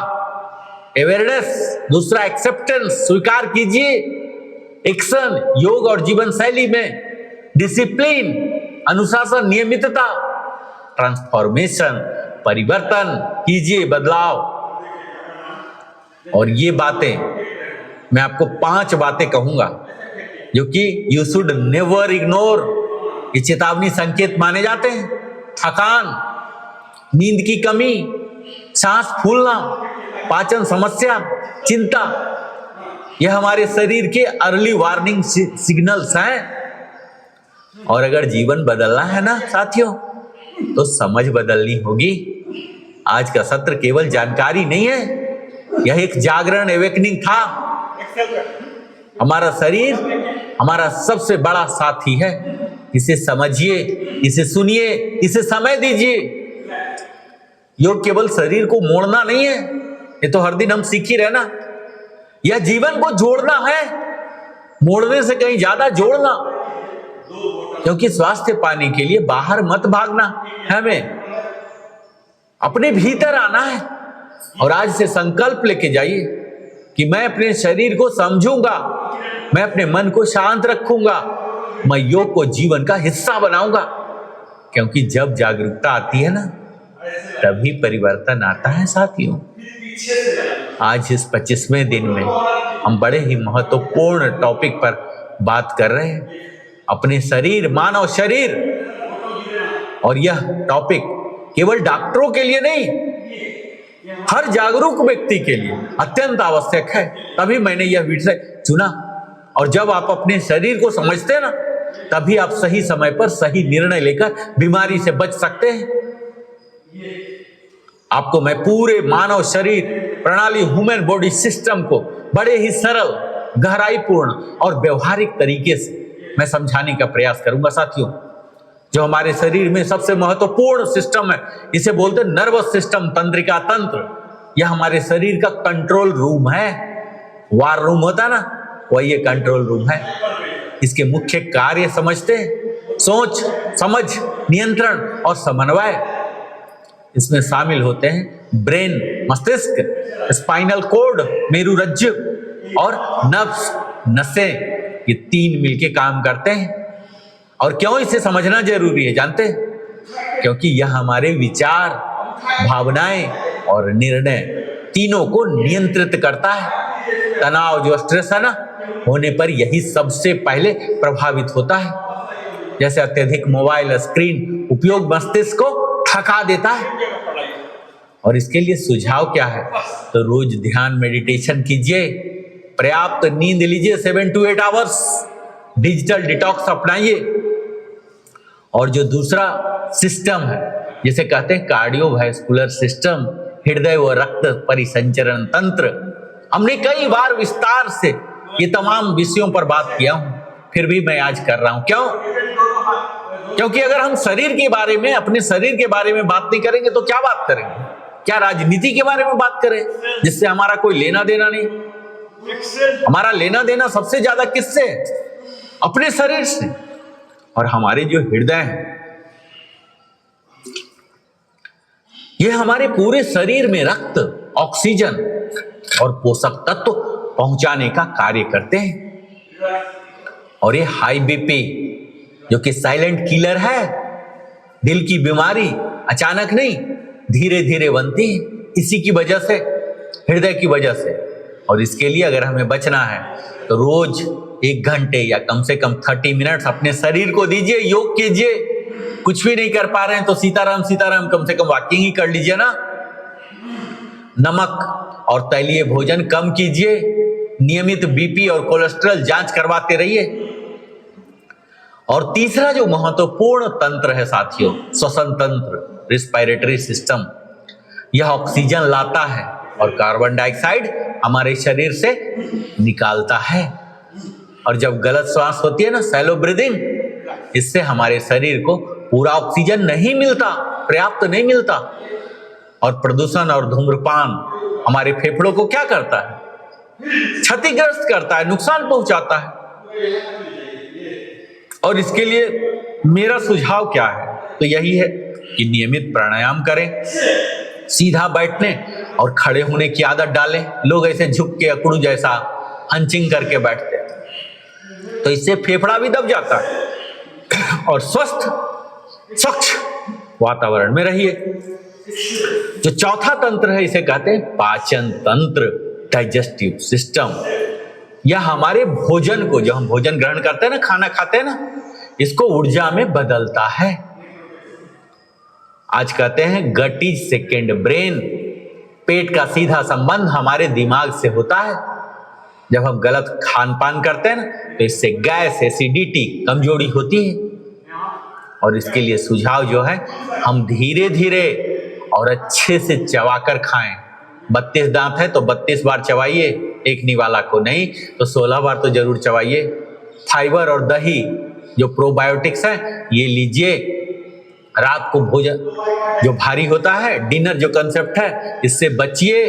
अवेयरनेस। दूसरा एक्सेप्टेंस, स्वीकार कीजिए। एक्शन, योग और जीवन शैली में डिसिप्लिन, अनुशासन, नियमितता। ट्रांसफॉर्मेशन, परिवर्तन कीजिए, बदलाव। और ये बातें मैं आपको 5 बातें कहूंगा जो कि यू शुड नेवर इग्नोर। ये चेतावनी संकेत माने जाते हैं। थकान, नींद की कमी, सांस फूलना, पाचन समस्या, चिंता, यह हमारे शरीर के अर्ली वार्निंग सिग्नल्स हैं। और अगर जीवन बदलना है ना साथियों, तो समझ बदलनी होगी। आज का सत्र केवल जानकारी नहीं है, यह एक जागरण, एवेकनिंग था। हमारा शरीर हमारा सबसे बड़ा साथी है। इसे समझिए, इसे सुनिए, इसे समय दीजिए। योग केवल शरीर को मोड़ना नहीं है, ये तो हर दिन हम सीख ही रहे ना। यह जीवन को जोड़ना है, मोड़ने से कहीं ज्यादा जोड़ना। क्योंकि स्वास्थ्य पाने के लिए बाहर मत भागना, हमें अपने भीतर आना है। और आज से संकल्प लेके जाइए कि मैं अपने शरीर को समझूंगा, मैं अपने मन को शांत रखूंगा, मैं योग को जीवन का हिस्सा बनाऊंगा। क्योंकि जब जागरूकता आती है ना, तभी परिवर्तन आता है साथियों। आज इस 25वें दिन में हम बड़े ही महत्वपूर्ण टॉपिक पर बात कर रहे हैं, अपने शरीर, मानव शरीर। और यह टॉपिक केवल डॉक्टरों के लिए नहीं, हर जागरूक व्यक्ति के लिए अत्यंत आवश्यक है। तभी मैंने यह विषय चुना। और जब आप अपने शरीर को समझते हैं ना, तभी आप सही समय पर सही निर्णय लेकर बीमारी से बच सकते हैं। आपको मैं पूरे मानव शरीर प्रणाली, ह्यूमन बॉडी सिस्टम को बड़े ही सरल, गहराईपूर्ण और व्यवहारिक तरीके से मैं समझाने का प्रयास करूंगा साथियों। जो हमारे शरीर में सबसे महत्वपूर्ण सिस्टम है, इसे बोलते हैं नर्वस सिस्टम, तंत्रिका तंत्र। यह हमारे शरीर का कंट्रोल रूम है। वार रूम होता ना, वही ये कंट्रोल रूम है। इसके मुख्य कार्य समझते हैं? सोच, समझ, नियंत्रण और समन्वय। इसमें शामिल होते हैं ब्रेन, मस्तिष्क, स्पाइनल कोड, मेरुरज्जु और नर्व्स, नसें। ये 3 मिलके काम करते हैं। और क्यों इसे समझना जरूरी है जानते हैं? क्योंकि यह हमारे विचार, भावनाएं और निर्णय तीनों को नियंत्रित करता है। तनाव, जो स्ट्रेस है ना, होने पर यही सबसे पहले प्रभावित होता है। जैसे अत्यधिक मोबाइल स्क्रीन उपयोग मस्तिष्क को थका देता है। और इसके लिए सुझाव क्या है? तो रोज ध्यान, मेडिटेशन कीजिए, पर्याप्त नींद लीजिए 7 to 8 आवर्स, डिजिटल डिटॉक्स अपनाइए। और जो दूसरा सिस्टम है, जिसे कहते हैं कार्डियोवैस्कुलर सिस्टम, हृदय व रक्त परिसंचरण तंत्र, हमने कई बार विस्तार से ये तमाम विषयों पर बात किया हूं, फिर भी मैं आज कर रहा हूं। क्यों? क्योंकि अगर हम शरीर के बारे में, अपने शरीर के बारे में बात नहीं करेंगे तो क्या बात करेंगे? क्या राजनीति के बारे में बात करें, जिससे हमारा कोई लेना देना नहीं? हमारा लेना देना सबसे ज्यादा किससे? अपने शरीर से। और हमारे जो हृदय है, ये हमारे पूरे शरीर में रक्त, ऑक्सीजन और पोषक तत्व पहुंचाने का कार्य करते हैं। और ये हाई बीपी, जो कि साइलेंट किलर है, दिल की बीमारी अचानक नहीं, धीरे धीरे बनती है, इसी की वजह से, हृदय की वजह से। और इसके लिए अगर हमें बचना है तो रोज 1 घंटे या कम से कम 30 मिनट्स अपने शरीर को दीजिए, योग कीजिए। कुछ भी नहीं कर पा रहे हैं तो सीताराम सीताराम कम से कम वॉकिंग ही कर लीजिए ना। नमक और तैलीय भोजन कम कीजिए। नियमित बीपी और कोलेस्ट्रॉल जांच करवाते रहिए। और तीसरा जो महत्वपूर्ण तंत्र है साथियों, श्वसन तंत्र, रिस्पायरेटरी सिस्टम, यह ऑक्सीजन लाता है और कार्बन डाइऑक्साइड हमारे शरीर से निकालता है। और जब गलत श्वास होती है ना, शैलो ब्रीदिंग, इससे हमारे शरीर को पूरा ऑक्सीजन नहीं मिलता, पर्याप्त नहीं मिलता। और प्रदूषण और धूम्रपान हमारे फेफड़ों को क्या करता है? क्षतिग्रस्त करता है, नुकसान पहुंचाता है। और इसके लिए मेरा सुझाव क्या है? तो यही है कि नियमित प्राणायाम करें, सीधा बैठने और खड़े होने की आदत डालें। लोग ऐसे झुक के अकड़ू जैसा हंचिंग करके बैठते हैं, तो इससे फेफड़ा भी दब जाता है। और स्वस्थ स्वच्छ वातावरण में रहिए। जो चौथा तंत्र है इसे कहते हैं पाचन तंत्र, डाइजेस्टिव सिस्टम। यह हमारे भोजन को, जो हम भोजन ग्रहण करते हैं ना, खाना खाते हैं ना, इसको ऊर्जा में बदलता है। आज कहते हैं गट इज सेकेंड ब्रेन। पेट का सीधा संबंध हमारे दिमाग से होता है। जब हम गलत खान पान करते हैं ना, तो इससे गैस, एसिडिटी, कमजोरी होती है। और इसके लिए सुझाव जो है, हम धीरे धीरे और अच्छे से चबाकर खाएं। 32 दांत है तो 32 बार चबाइए, एक निवाला को नहीं तो 16 बार तो जरूर चबाइए। फाइबर और दही जो प्रोबायोटिक्स है ये लीजिए। रात को भोजन जो भारी होता है, डिनर जो कंसेप्ट है, इससे बचिए,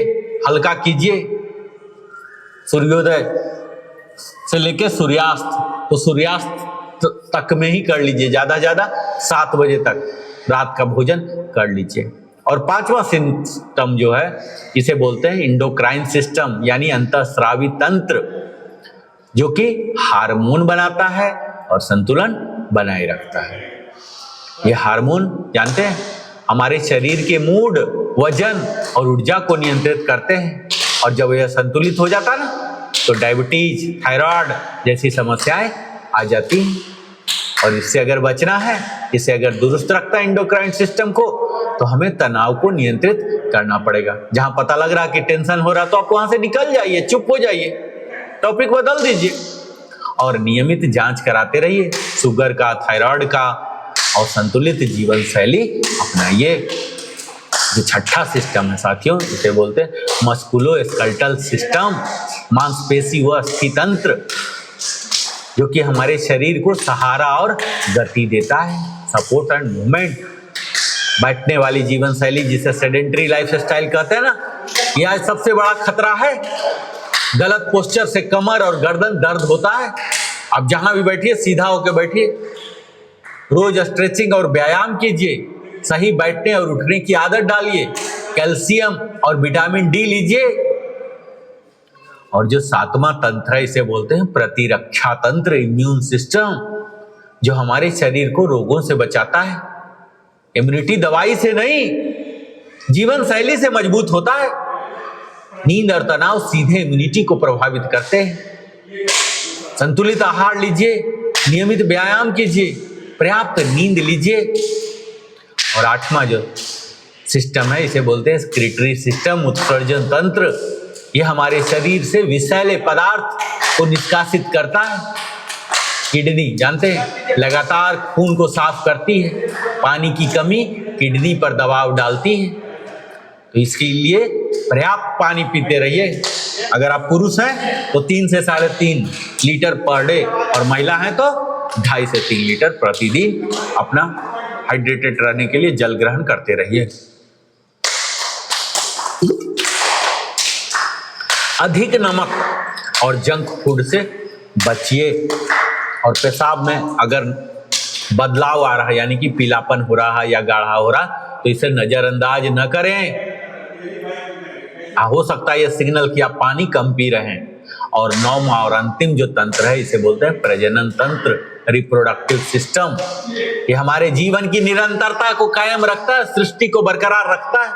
हल्का कीजिए। सूर्योदय से लेके सूर्यास्त, तो सूर्यास्त तक में ही कर लीजिए, ज्यादा 7 बजे तक रात का भोजन कर लीजिए। और 5वां सिस्टम जो है इसे बोलते हैं इंडोक्राइन सिस्टम, यानी अंतःस्रावी तंत्र, जो कि हार्मोन बनाता है और संतुलन बनाए रखता है। ये हार्मोन जानते हैं हमारे शरीर के मूड, वजन और ऊर्जा को नियंत्रित करते हैं। और जब यह संतुलित हो जाता है ना, तो डायबिटीज, थायराइड जैसी समस्याएं आ जाती हैं। और इससे अगर बचना है, इसे अगर दुरुस्त रखता है इंडोक्राइन सिस्टम को, तो हमें तनाव को नियंत्रित करना पड़ेगा। जहां पता लग रहा है कि टेंशन हो रहा, तो आप वहां से निकल जाइए, चुप हो जाइए, टॉपिक बदल दीजिए और नियमित जांच कराते रहिए, शुगर का, थायराइड का, और संतुलित जीवन शैली अपनाइए। जो छठा सिस्टम है साथियों, इसे बोलते हैं मस्कुलोस्केलेटल सिस्टम, मांसपेशी व अस्थितंत्र, जो कि हमारे शरीर को सहारा और गति देता है, सपोर्ट एंड मूवमेंट। बैठने वाली जीवन शैली, जिसे सेडेंटरी लाइफस्टाइल कहते हैं ना, यह सबसे बड़ा खतरा है। गलत पोस्चर से कमर और गर्दन दर्द होता है। आप जहां भी बैठिए सीधा होकर बैठिए, रोज स्ट्रेचिंग और व्यायाम कीजिए, सही बैठने और उठने की आदत डालिए, कैल्शियम और विटामिन डी लीजिए। और जो 7वां तंत्र है इसे बोलते हैं प्रतिरक्षा तंत्र, इम्यून सिस्टम, जो हमारे शरीर को रोगों से बचाता है। इम्यूनिटी दवाई से नहीं, जीवन शैली से मजबूत होता है। नींद और तनाव सीधे इम्यूनिटी को प्रभावित करते हैं। संतुलित आहार लीजिए, नियमित व्यायाम कीजिए, पर्याप्त नींद लीजिए। और 8वां जो सिस्टम है इसे बोलते हैं एक्सक्रीटरी सिस्टम, उत्सर्जन तंत्र। यह हमारे शरीर से विषैले पदार्थ को निष्कासित करता है। किडनी जानते हैं लगातार खून को साफ करती है। पानी की कमी किडनी पर दबाव डालती है, तो इसके लिए पर्याप्त पानी पीते रहिए। अगर आप पुरुष हैं तो 3 से 3.5 लीटर पर डे, और महिला हैं तो 2.5 से 3 लीटर प्रतिदिन अपना हाइड्रेटेड रहने के लिए जल ग्रहण करते रहिए। अधिक नमक और जंक फूड से बचिए। और पेशाब में अगर बदलाव आ रहा है, यानी कि पीलापन हो रहा है या गाढ़ा हो रहा, तो इसे नजरअंदाज न करें। हो सकता है यह सिग्नल कि आप पानी कम पी रहे हैं। और 9वां और अंतिम जो तंत्र है इसे बोलते हैं प्रजनन तंत्र, रिप्रोडक्टिव सिस्टम। ये हमारे जीवन की निरंतरता को कायम रखता है, सृष्टि को बरकरार रखता है।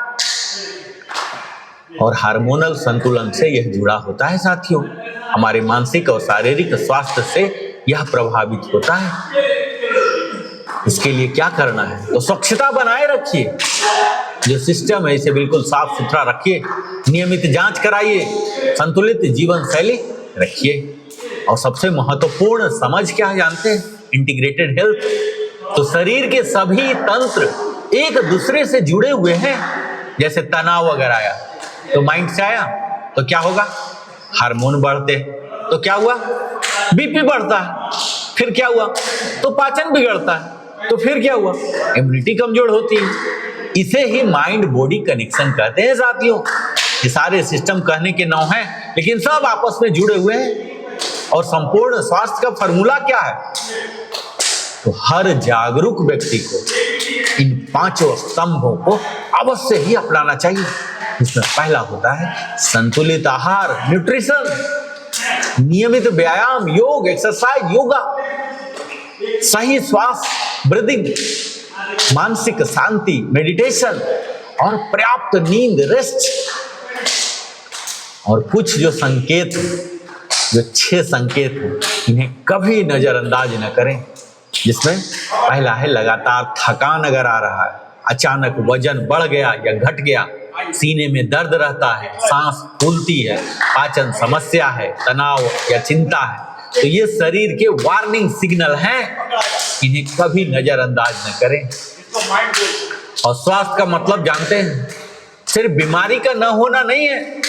और हार्मोनल संतुलन से यह जुड़ा होता है साथियों। हमारे मानसिक और शारीरिक स्वास्थ्य से यह प्रभावित होता है। इसके लिए क्या करना है? तो स्वच्छता बनाए रखिए, जो सिस्टम है इसे बिल्कुल साफ सुथरा रखिए, नियमित जांच कराइए, संतुलित जीवन शैली रखिए। और सबसे महत्वपूर्ण समझ क्या है जानते हैं? Integrated health. तो शरीर के सभी तंत्र एक दूसरे से जुड़े हुए हैं। जैसे तनाव अगर आया तो माइंड से आया तो क्या होगा? हार्मोन बढ़ते, तो क्या हुआ? बीपी बढ़ता है। फिर क्या हुआ? तो पाचन बिगड़ता है। तो फिर क्या हुआ, इम्यूनिटी कमजोर होती है। इसे ही माइंड बॉडी कनेक्शन कहते हैं साथियों। ये सारे सिस्टम कहने के नाम हैं, लेकिन सब आपस में जुड़े हुए हैं। और संपूर्ण स्वास्थ्य का फॉर्मूला क्या है? तो हर जागरूक व्यक्ति को इन पांचों स्तंभों को अवश्य ही अपनाना चाहिए। इसमें पहला होता है संतुलित आहार, न्यूट्रिशन, नियमित व्यायाम, योग, एक्सरसाइज, योगा, सही श्वास, ब्रीदिंग, मानसिक शांति, मेडिटेशन और पर्याप्त नींद, रेस्ट। और कुछ जो संकेत, जो 6 संकेत हैं, इन्हें कभी नजरअंदाज न करें। जिसमें पहला है लगातार थकान अगर आ रहा है, अचानक वजन बढ़ गया या घट गया, सीने में दर्द रहता है, सांस फूलती है, पाचन समस्या है, तनाव या चिंता है, तो ये शरीर के वार्निंग सिग्नल हैं। इन्हें कभी नजरअंदाज न करें। और स्वास्थ्य का मतलब जानते हैं, सिर्फ बीमारी का न होना नहीं है,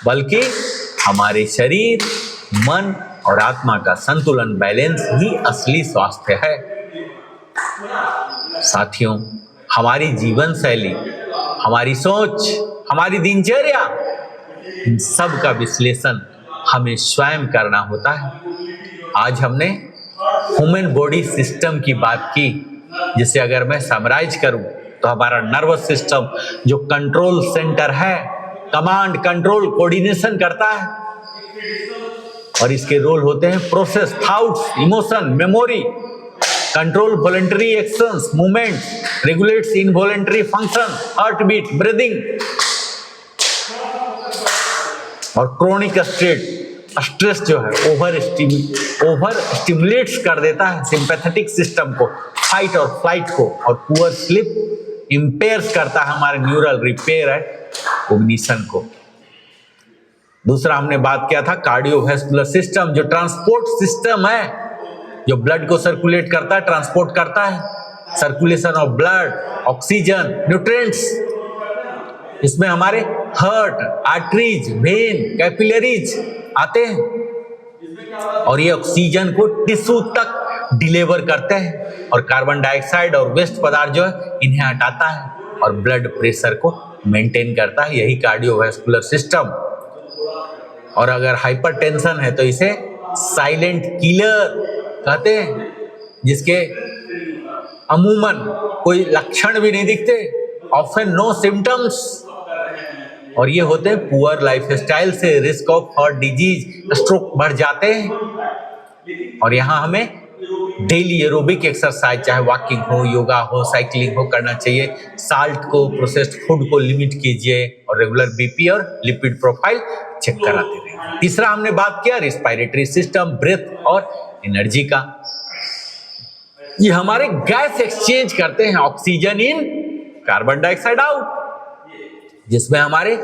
बल्कि हमारे शरीर, मन और आत्मा का संतुलन, बैलेंस ही असली स्वास्थ्य है। साथियों, हमारी जीवन शैली, हमारी सोच, हमारी दिनचर्या, इन सब का विश्लेषण हमें स्वयं करना होता है। आज हमने ह्यूमन बॉडी सिस्टम की बात की, जिसे अगर मैं समराइज करूं तो हमारा नर्वस सिस्टम जो कंट्रोल सेंटर है, कमांड, कंट्रोल, कोऑर्डिनेशन करता है। और इसके रोल होते हैं process thoughts, emotion, memory, control voluntary actions, movement, regulates involuntary function, heart beat, breathing. और क्रोनिक स्ट्रेस जो है ओवर स्टिमुलेट्स कर देता है सिंपैथेटिक सिस्टम को, फाइट और फ्लाइट को। और पुअर स्लीप इंपेयर्स करता है हमारे न्यूरल रिपेयर है कोग्निशन को। दूसरा हमने बात किया था कार्डियोवैस्कुलर सिस्टम, जो ट्रांसपोर्ट सिस्टम है, जो ब्लड को सर्कुलेट करता है, ट्रांसपोर्ट करता है, circulation of blood, oxygen, nutrients. इसमें हमारे हार्ट, आर्टरीज, वेन, कैपिलरीज आते हैं और ये ऑक्सीजन को टिश्यू तक डिलीवर करते हैं और कार्बन डाइऑक्साइड और वेस्ट पदार्थ जो है इन्हें हटाता है और ब्लड प्रेशर को मेंटेन करता है। यही कार्डियोवैस्कुलर सिस्टम। और अगर हाइपरटेंशन है तो इसे साइलेंट किलर कहते हैं, जिसके अमूमन कोई लक्षण भी नहीं दिखते, ऑफन नो सिम्टम्स। और ये होते हैं पुअर लाइफस्टाइल से risk of heart disease, stroke बढ़ जाते हैं। और यहाँ हमें डेली एरोबिक एक्सरसाइज, चाहे वॉकिंग हो, योगा हो, साइकिलिंग हो, करना चाहिए। साल्ट को, प्रोसेस्ड फूड को लिमिट कीजिए और रेगुलर बीपी और लिपिड प्रोफाइल चेक कराते रहिए। तीसरा हमने बात किया रिस्पायरेटरी सिस्टम, ब्रेथ और एनर्जी का। ये हमारे गैस एक्सचेंज करते हैं, oxygen in, carbon dioxide out, जिसमें हमारे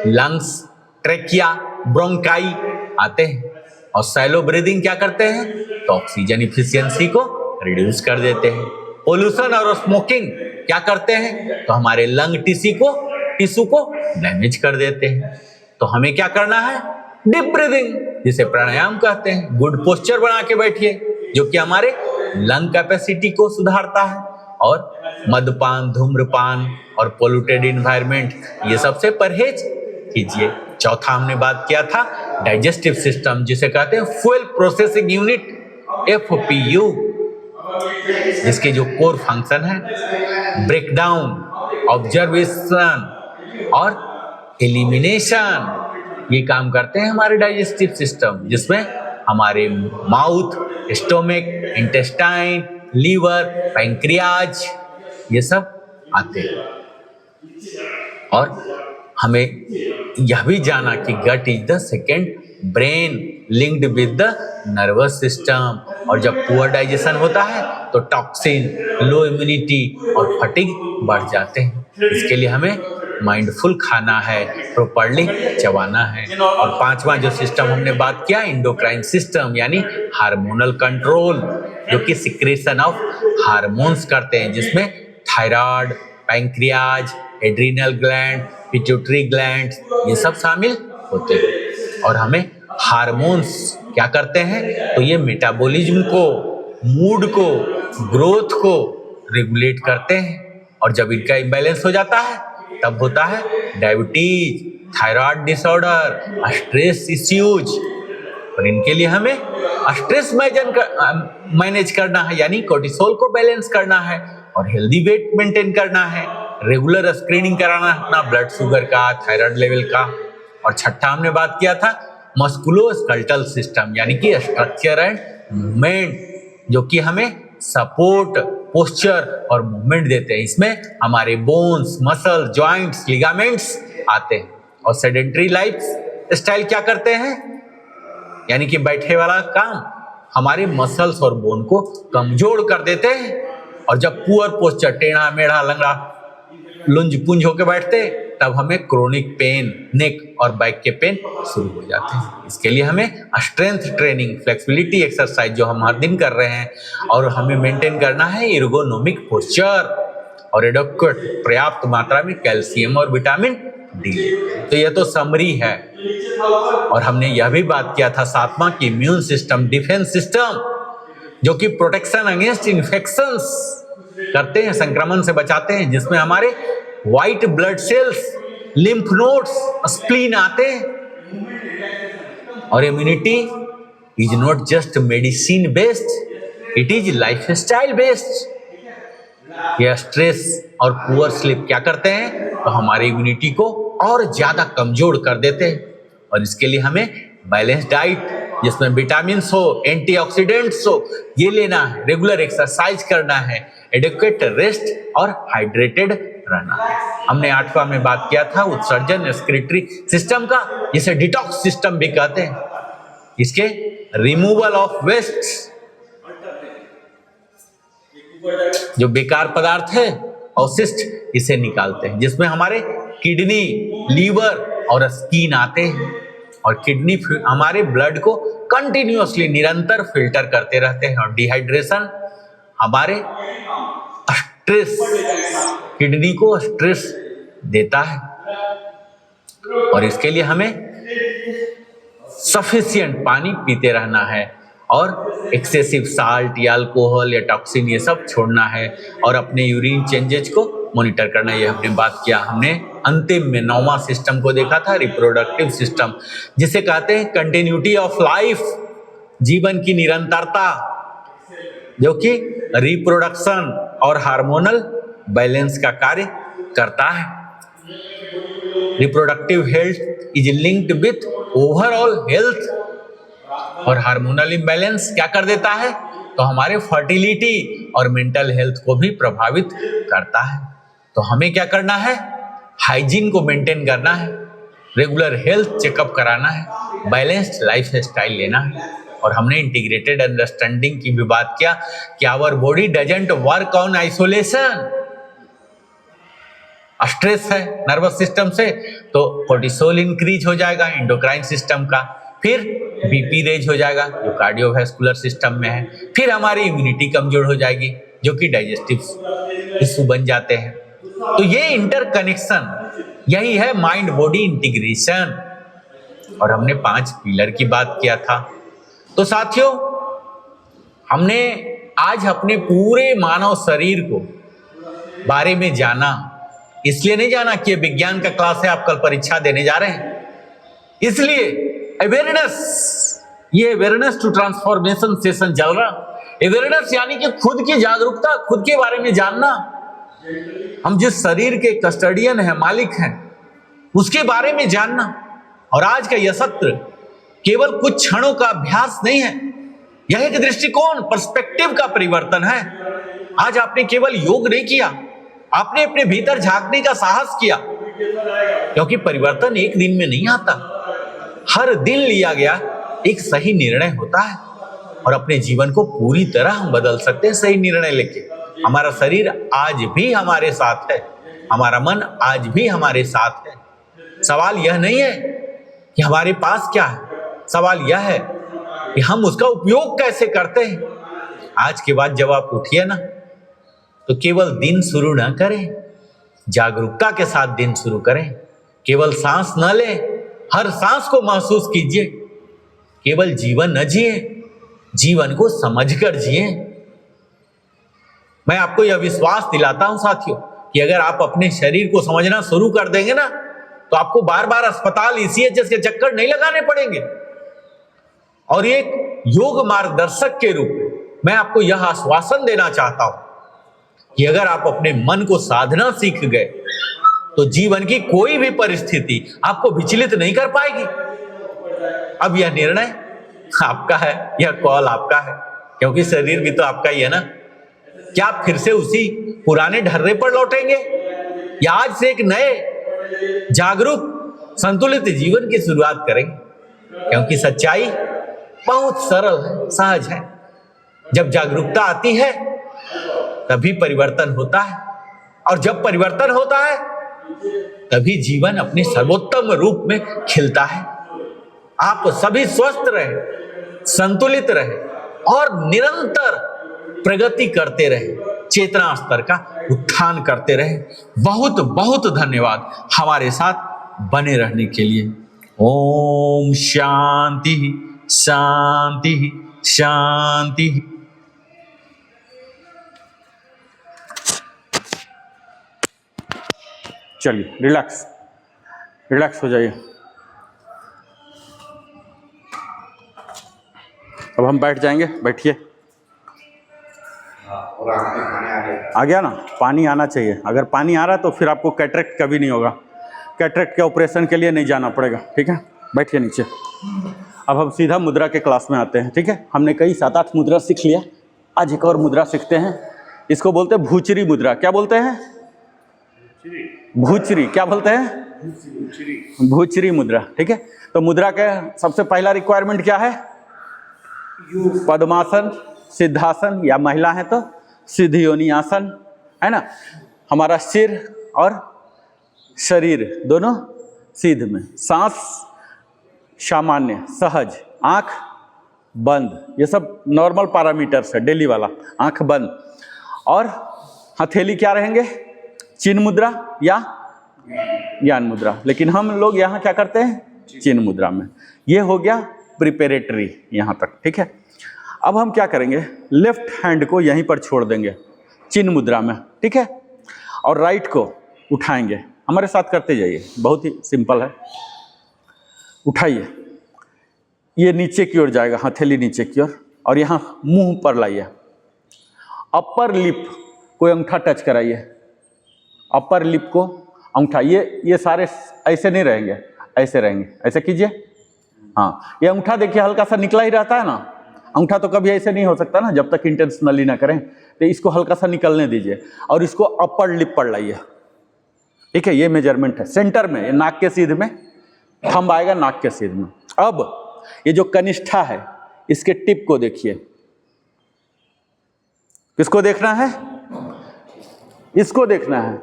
लंग्स, ट्रेकिया, ब्रोंकाई आते हैं। और सैलो ब्रीदिंग क्या करते हैं, तो ऑक्सीजन इफिशियंसी को रिड्यूस कर देते हैं। पोल्यूशन और स्मोकिंग क्या करते हैं, तो हमारे लंग टिश्यू को डैमेज कर देते हैं। तो हमें क्या करना है, डीप ब्रीदिंग, जिसे प्राणायाम कहते हैं। गुड पोस्चर बना के बैठिए, जो कि हमारे लंग कैपेसिटी को सुधारता है। और मद्यपान, धूम्रपान और पोल्यूटेड इन्वायरमेंट, ये सबसे परहेज कीजिए। चौथा हमने बात किया था डाइजेस्टिव सिस्टम, जिसे कहते हैं फ्यूल प्रोसेसिंग यूनिट, FPU, जिसके जो कोर फंक्शन है ब्रेकडाउन, ऑब्जर्वेशन और एलिमिनेशन, ये काम करते हैं हमारे डाइजेस्टिव सिस्टम, जिसमें हमारे mouth, stomach, intestine, liver, pancreas, ये सब आते हैं। और हमें यह भी जाना कि gut is the second brain linked with the nervous system. और जब पुअर डाइजेशन होता है तो टॉक्सिन, लो इम्यूनिटी और फटीग बढ़ जाते हैं। इसके लिए हमें माइंडफुल खाना है, प्रॉपर्ली चबाना है। और पांचवा जो सिस्टम हमने बात किया इंडोक्राइन सिस्टम, यानी हार्मोनल कंट्रोल, जो कि सिक्रेशन ऑफ हार्मोन्स करते हैं, जिसमें thyroid, pancreas, adrenal gland, pituitary gland, ये सब शामिल होते हैं। और हमें हार्मोन्स क्या करते हैं, तो ये मेटाबॉलिज्म को, मूड को, ग्रोथ को रेगुलेट करते हैं, और जब इनका इम्बैलेंस हो जाता है तब होता है diabetes, thyroid disorder, stress issues. और इनके लिए हमें स्ट्रेस मैनेज करना है, यानी कोर्टिसोल को बैलेंस करना है, और हेल्दी वेट मेंटेन करना है, रेगुलर स्क्रीनिंग कराना है अपना ब्लड शुगर का, थायराइड लेवल का। और छठा हमने बात किया था मस्कुलोस्केलेटल सिस्टम, यानी कि स्ट्रक्चर एंड मूवमेंट, जो कि हमें सपोर्ट, पोस्चर और मूवमेंट देते हैं। इसमें हमारे बोन्स, मसल, जॉइंट्स, लिगामेंट्स आते हैं। और सेडेंटरी लाइफ स्टाइल क्या करते हैं, यानी कि बैठे वाला काम हमारे मसल्स और बोन को कमजोर कर देते हैं। और जब पुअर पोस्चर, टेढ़ा मेढ़ा लंगड़ा लुंज पुंज होकर बैठते, तब हमें क्रोनिक पेन, नेक और बैक के पेन शुरू हो जाते हैं। इसके लिए हमें स्ट्रेंथ ट्रेनिंग, फ्लेक्सिबिलिटी एक्सरसाइज जो हम हर दिन कर रहे हैं, और हमें मेंटेन करना है एर्गोनोमिक पोस्चर, और एडक्वेट पर्याप्त मात्रा में कैल्शियम और विटामिन डी। तो यह तो समरी है। और हमने यह भी बात किया था सातवां की इम्यून सिस्टम, डिफेंस सिस्टम, जो कि प्रोटेक्शन अगेंस्ट इन्फेक्शंस करते हैं, संक्रमण से बचाते हैं, जिसमें हमारे white blood cells, lymph nodes, spleen आते हैं। और immunity is not just medicine based, it is life style based. यह स्ट्रेस और पुअर स्लीप क्या करते हैं, तो हमारी इम्यूनिटी को और ज्यादा कमजोर कर देते हैं। और इसके लिए हमें बैलेंस डाइट, जिसमें विटामिन हो, एंटीऑक्सीडेंट्स हो, ये लेना है, रेगुलर एक्सरसाइज करना है, एडिक्वेट रेस्ट और हाइड्रेटेड रहना है। हमने 8वां में बात किया था उत्सर्जन एक्सक्रीटरी सिस्टम का, जिसे डिटॉक्स सिस्टम भी कहते हैं। इसके रिमूवल ऑफ वेस्ट, जो बेकार पदार्थ है, अवशिष्ट, इसे निकालते हैं, जिसमें हमारे किडनी, लीवर और स्किन आते हैं। और किडनी हमारे ब्लड को कंटिन्यूअसली, निरंतर फिल्टर करते रहते हैं। और डिहाइड्रेशन हमारे स्ट्रेस, किडनी को स्ट्रेस देता है। और इसके लिए हमें सफिशिएंट पानी पीते रहना है, और एक्सेसिव साल्ट या अल्कोहल या टॉक्सिन ये सब छोड़ना है, और अपने यूरिन चेंजेज को मॉनिटर करना। ये हमने बात किया। हमने अंतिम में 9वां सिस्टम को देखा था, रिप्रोडक्टिव सिस्टम, जिसे कहते हैं कंटिन्यूटी ऑफ लाइफ, जीवन की निरंतरता, जो कि रिप्रोडक्शन और हार्मोनल बैलेंस का कार्य करता है। Reproductive health is linked with overall health, और हार्मोनल इम्बैलेंस क्या कर देता है, तो हमारे फर्टिलिटी और मेंटल हेल्थ को भी प्रभावित करता है। तो हमें क्या करना है, हाइजीन को मेंटेन करना है, रेगुलर हेल्थ चेकअप कराना है, बैलेंस्ड लाइफ स्टाइल लेना है। और हमने इंटीग्रेटेड अंडरस्टैंडिंग की भी बात किया कि our body doesn't work on isolation. Stress है नर्वस सिस्टम से, तो कोर्टिसोल इंक्रीज हो जाएगा एंडोक्राइन सिस्टम का, फिर बीपी रेज हो जाएगा जो कार्डियोवैस्कुलर सिस्टम में है, फिर हमारी इम्यूनिटी कमजोर हो जाएगी, जो कि डाइजेस्टिव इशू बन जाते हैं। तो ये इंटरकनेक्शन, यही है माइंड बॉडी इंटीग्रेशन। और हमने 5 पिलर की बात किया था। तो साथियों, हमने आज अपने पूरे मानव शरीर को बारे में जाना। इसलिए नहीं जाना कि विज्ञान का क्लास है, आप कल परीक्षा देने जा रहे हैं, इसलिए अवेयरनेस, ये अवेयरनेस टू ट्रांसफॉर्मेशन सेशन चल रहा। अवेयरनेस यानी कि खुद की जागरूकता, खुद के बारे में जानना। हम जिस शरीर के कस्टडियन हैं, मालिक हैं, उसके बारे में जानना। और आज का यह सत्र केवल कुछ क्षणों का अभ्यास नहीं है, यह एक दृष्टिकोण, पर्सपेक्टिव का परिवर्तन है। आज आपने केवल योग नहीं किया, आपने अपने भीतर झांकने का साहस किया, क्योंकि परिवर्तन एक दिन में नहीं आता। हर दिन लिया गया एक सही निर्णय होता है, और अपने जीवन को पूरी तरह हम बदल सकते हैं सही निर्णय लेके। हमारा शरीर आज भी हमारे साथ है, हमारा मन आज भी हमारे साथ है। सवाल यह नहीं है कि हमारे पास क्या है, सवाल यह है कि हम उसका उपयोग कैसे करते हैं। आज के बाद जब आप उठिए ना, तो केवल दिन शुरू ना करें, जागरूकता के साथ दिन शुरू करें। केवल सांस न लें, हर सांस को महसूस कीजिए। केवल जीवन न जिए, जीवन को समझकर जिए। मैं आपको यह विश्वास दिलाता हूं साथियों कि अगर आप अपने शरीर को समझना शुरू कर देंगे ना, तो आपको बार बार अस्पताल, ECHS के चक्कर नहीं लगाने पड़ेंगे। और एक योग मार्गदर्शक के रूप में मैं आपको यह आश्वासन देना चाहता हूं कि अगर आप अपने मन को साधना सीख गए तो जीवन की कोई भी परिस्थिति आपको विचलित नहीं कर पाएगी। अब यह निर्णय आपका है, यह कॉल आपका है, क्योंकि शरीर भी तो आपका ही है ना। क्या आप फिर से उसी पुराने ढर्रे पर लौटेंगे या आज से एक नए जागरूक संतुलित जीवन की शुरुआत करेंगे? क्योंकि सच्चाई बहुत सरल है, सहज है। जब जागरूकता आती है तभी परिवर्तन होता है, और जब परिवर्तन होता है तभी जीवन अपने सर्वोत्तम रूप में खिलता है। आप सभी स्वस्थ रहे, संतुलित रहे और निरंतर प्रगति करते रहे, चेतना स्तर का उत्थान करते रहे। बहुत बहुत धन्यवाद हमारे साथ बने रहने के लिए। ओम शांति शांति शांति। चलिए रिलैक्स रिलैक्स हो जाइए। अब हम बैठ जाएंगे, बैठिए। आ गया ना? पानी आना चाहिए। अगर पानी आ रहा है तो फिर आपको कैटरेक्ट कभी नहीं होगा। कैटरेक्ट के ऑपरेशन के लिए नहीं जाना पड़ेगा, ठीक है? बैठिए नीचे। अब हम सीधा मुद्रा के क्लास में आते हैं, ठीक है? हमने कई 7-8 मुद्रा सीख लिया, आज एक और मुद्रा सीखते हैं। इसको बोलते हैं भूचरी मुद्रा। क्या बोलते हैं? भूचरी। क्या बोलते हैं? भूचरी मुद्रा, ठीक है? तो मुद्रा के सबसे पहला रिक्वायरमेंट क्या है? पद्मासन, सिद्धासन, या महिला है तो सिद्ध योनि आसन, है ना? हमारा सिर और शरीर दोनों सीध में, सांस सामान्य सहज, आंख बंद, ये सब नॉर्मल पैरामीटर्स है, डेली वाला। आंख बंद और हथेली क्या रहेंगे? चिन्ह मुद्रा या ज्ञान मुद्रा। लेकिन हम लोग यहाँ क्या करते हैं? चिन्ह मुद्रा में। ये हो गया प्रिपेरेटरी यहाँ तक, ठीक है? अब हम क्या करेंगे? लेफ्ट हैंड को यहीं पर छोड़ देंगे चिन्ह मुद्रा में, ठीक है? और राइट को उठाएंगे। हमारे साथ करते जाइए, बहुत ही सिंपल है। उठाइए, ये नीचे की ओर जाएगा, हथेली नीचे की ओर, और यहाँ मुंह पर लाइए। अपर लिप को अंगूठा टच कराइए, अपर लिप को अंगूठा। ये सारे ऐसे नहीं रहेंगे, ऐसे रहेंगे। ऐसे कीजिए, हाँ। ये अंगूठा देखिए हल्का सा निकला ही रहता है ना। अंगूठा तो कभी ऐसे नहीं हो सकता ना, जब तक इंटेंशनली ना करें। तो इसको हल्का सा निकलने दीजिए और इसको अपर लिप पर लाइए, ठीक है? ये मेजरमेंट है सेंटर में, ये नाक के सीध में, थंब आएगा नाक के सीध में। अब ये जो कनिष्ठा है, इसके टिप को देखिए। किसको देखना है? इसको देखना है,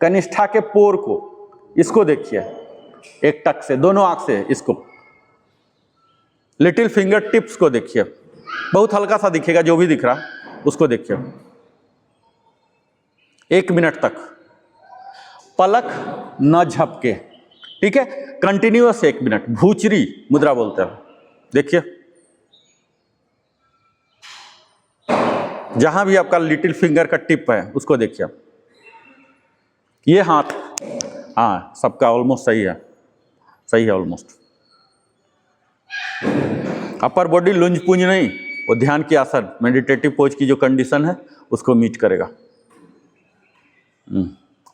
कनिष्ठा के पोर को। इसको देखिए एक टक से, दोनों आंख से। इसको लिटिल फिंगर टिप्स को देखिए, बहुत हल्का सा दिखेगा, जो भी दिख रहा उसको देखिए। 1 मिनट तक पलक न झपके, ठीक है? Continuous 1 minute. भूचरी मुद्रा बोलते हैं। देखिए, जहां भी आपका लिटिल फिंगर का टिप है उसको देखिए। ये हाथ, हाँ, सबका ऑलमोस्ट सही है, सही है ऑलमोस्ट। अपर बॉडी लुंज पुंज नहीं, वो ध्यान की आसन, मेडिटेटिव पोज की जो कंडीशन है उसको मीट करेगा।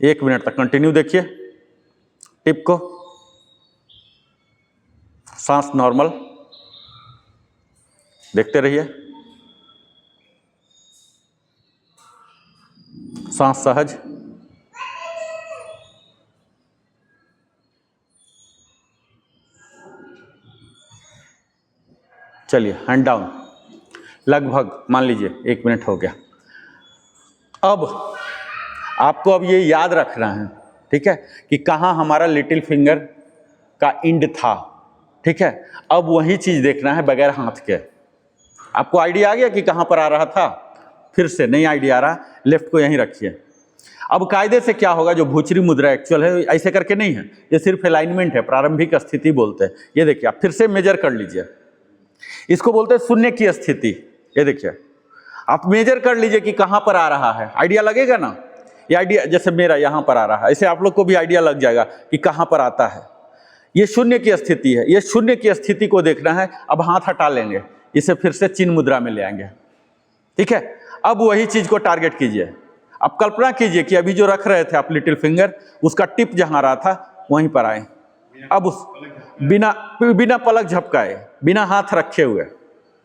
1 मिनट तक कंटिन्यू देखिए टिप को। सांस नॉर्मल, देखते रहिए। सांस सहज। चलिए, हैंड डाउन। लगभग मान लीजिए 1 मिनट हो गया। अब आपको अब ये याद रखना है, ठीक है, कि कहाँ हमारा लिटिल फिंगर का इंड था, ठीक है? अब वही चीज़ देखना है बगैर हाथ के। आपको आइडिया आ गया कि कहाँ पर आ रहा था? फिर से नहीं आइडिया आ रहा, लेफ्ट को यहीं रखिए। अब कायदे से क्या होगा? जो भूचरी मुद्रा एक्चुअल है, ऐसे करके नहीं है, ये सिर्फ अलाइनमेंट है, प्रारंभिक स्थिति बोलते हैं। ये देखिए, आप फिर से मेजर कर लीजिए। इसको बोलते हैं शून्य की स्थिति। ये देखिए, आप मेजर कर लीजिए कि कहां पर आ रहा है, आइडिया लगेगा ना। ये आइडिया जैसे मेरा यहां पर आ रहा है, ऐसे आप लोग को भी आइडिया लग जाएगा कि कहां पर आता है। ये शून्य की स्थिति है, ये शून्य की स्थिति को देखना है। अब हाथ हटा लेंगे, इसे फिर से चिन्ह मुद्रा में ले आएंगे, ठीक है। अब वही चीज को टारगेट कीजिए। अब कल्पना कीजिए कि अभी जो रख रहे थे आप लिटिल फिंगर, उसका टिप जहां रहा था वहीं पर आए। अब उस बिना पलक झपकाए, बिना हाथ रखे हुए,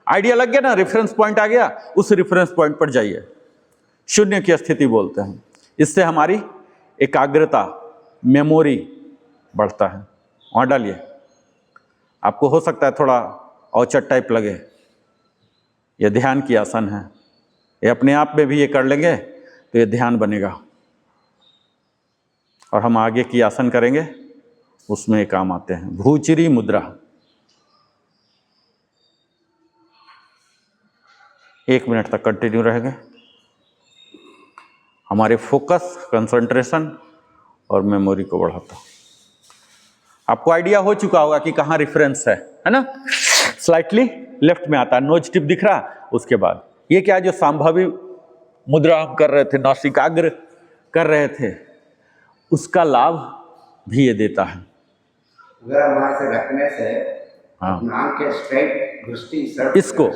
आइडिया लग गया ना, रेफरेंस पॉइंट आ गया, उस रेफरेंस पॉइंट पर जाइए। शून्य की स्थिति बोलते हैं। इससे हमारी एकाग्रता, मेमोरी बढ़ता है। वहां डालिए। आपको हो सकता है थोड़ा औचक टाइप लगे, यह ध्यान की आसन है, ये अपने आप में भी ये कर लेंगे तो ये ध्यान बनेगा, और हम आगे की आसन करेंगे उसमें काम आते हैं। भूचिरी मुद्रा, 1 मिनट तक कंटिन्यू रहेंगे। हमारे फोकस, कंसंट्रेशन और मेमोरी को बढ़ाता। आपको आइडिया हो चुका होगा कि कहाँ रेफरेंस है ना। स्लाइटली लेफ्ट में आता है, नोज टिप दिख रहा। उसके बाद ये क्या, जो संभावी मुद्रा हम कर रहे थे, नासिकाग्र कर रहे थे, उसका लाभ भी ये देता है। अगर हमारे से रखने से हाँ, नाक के स्ट्रेट दृष्टि इसको,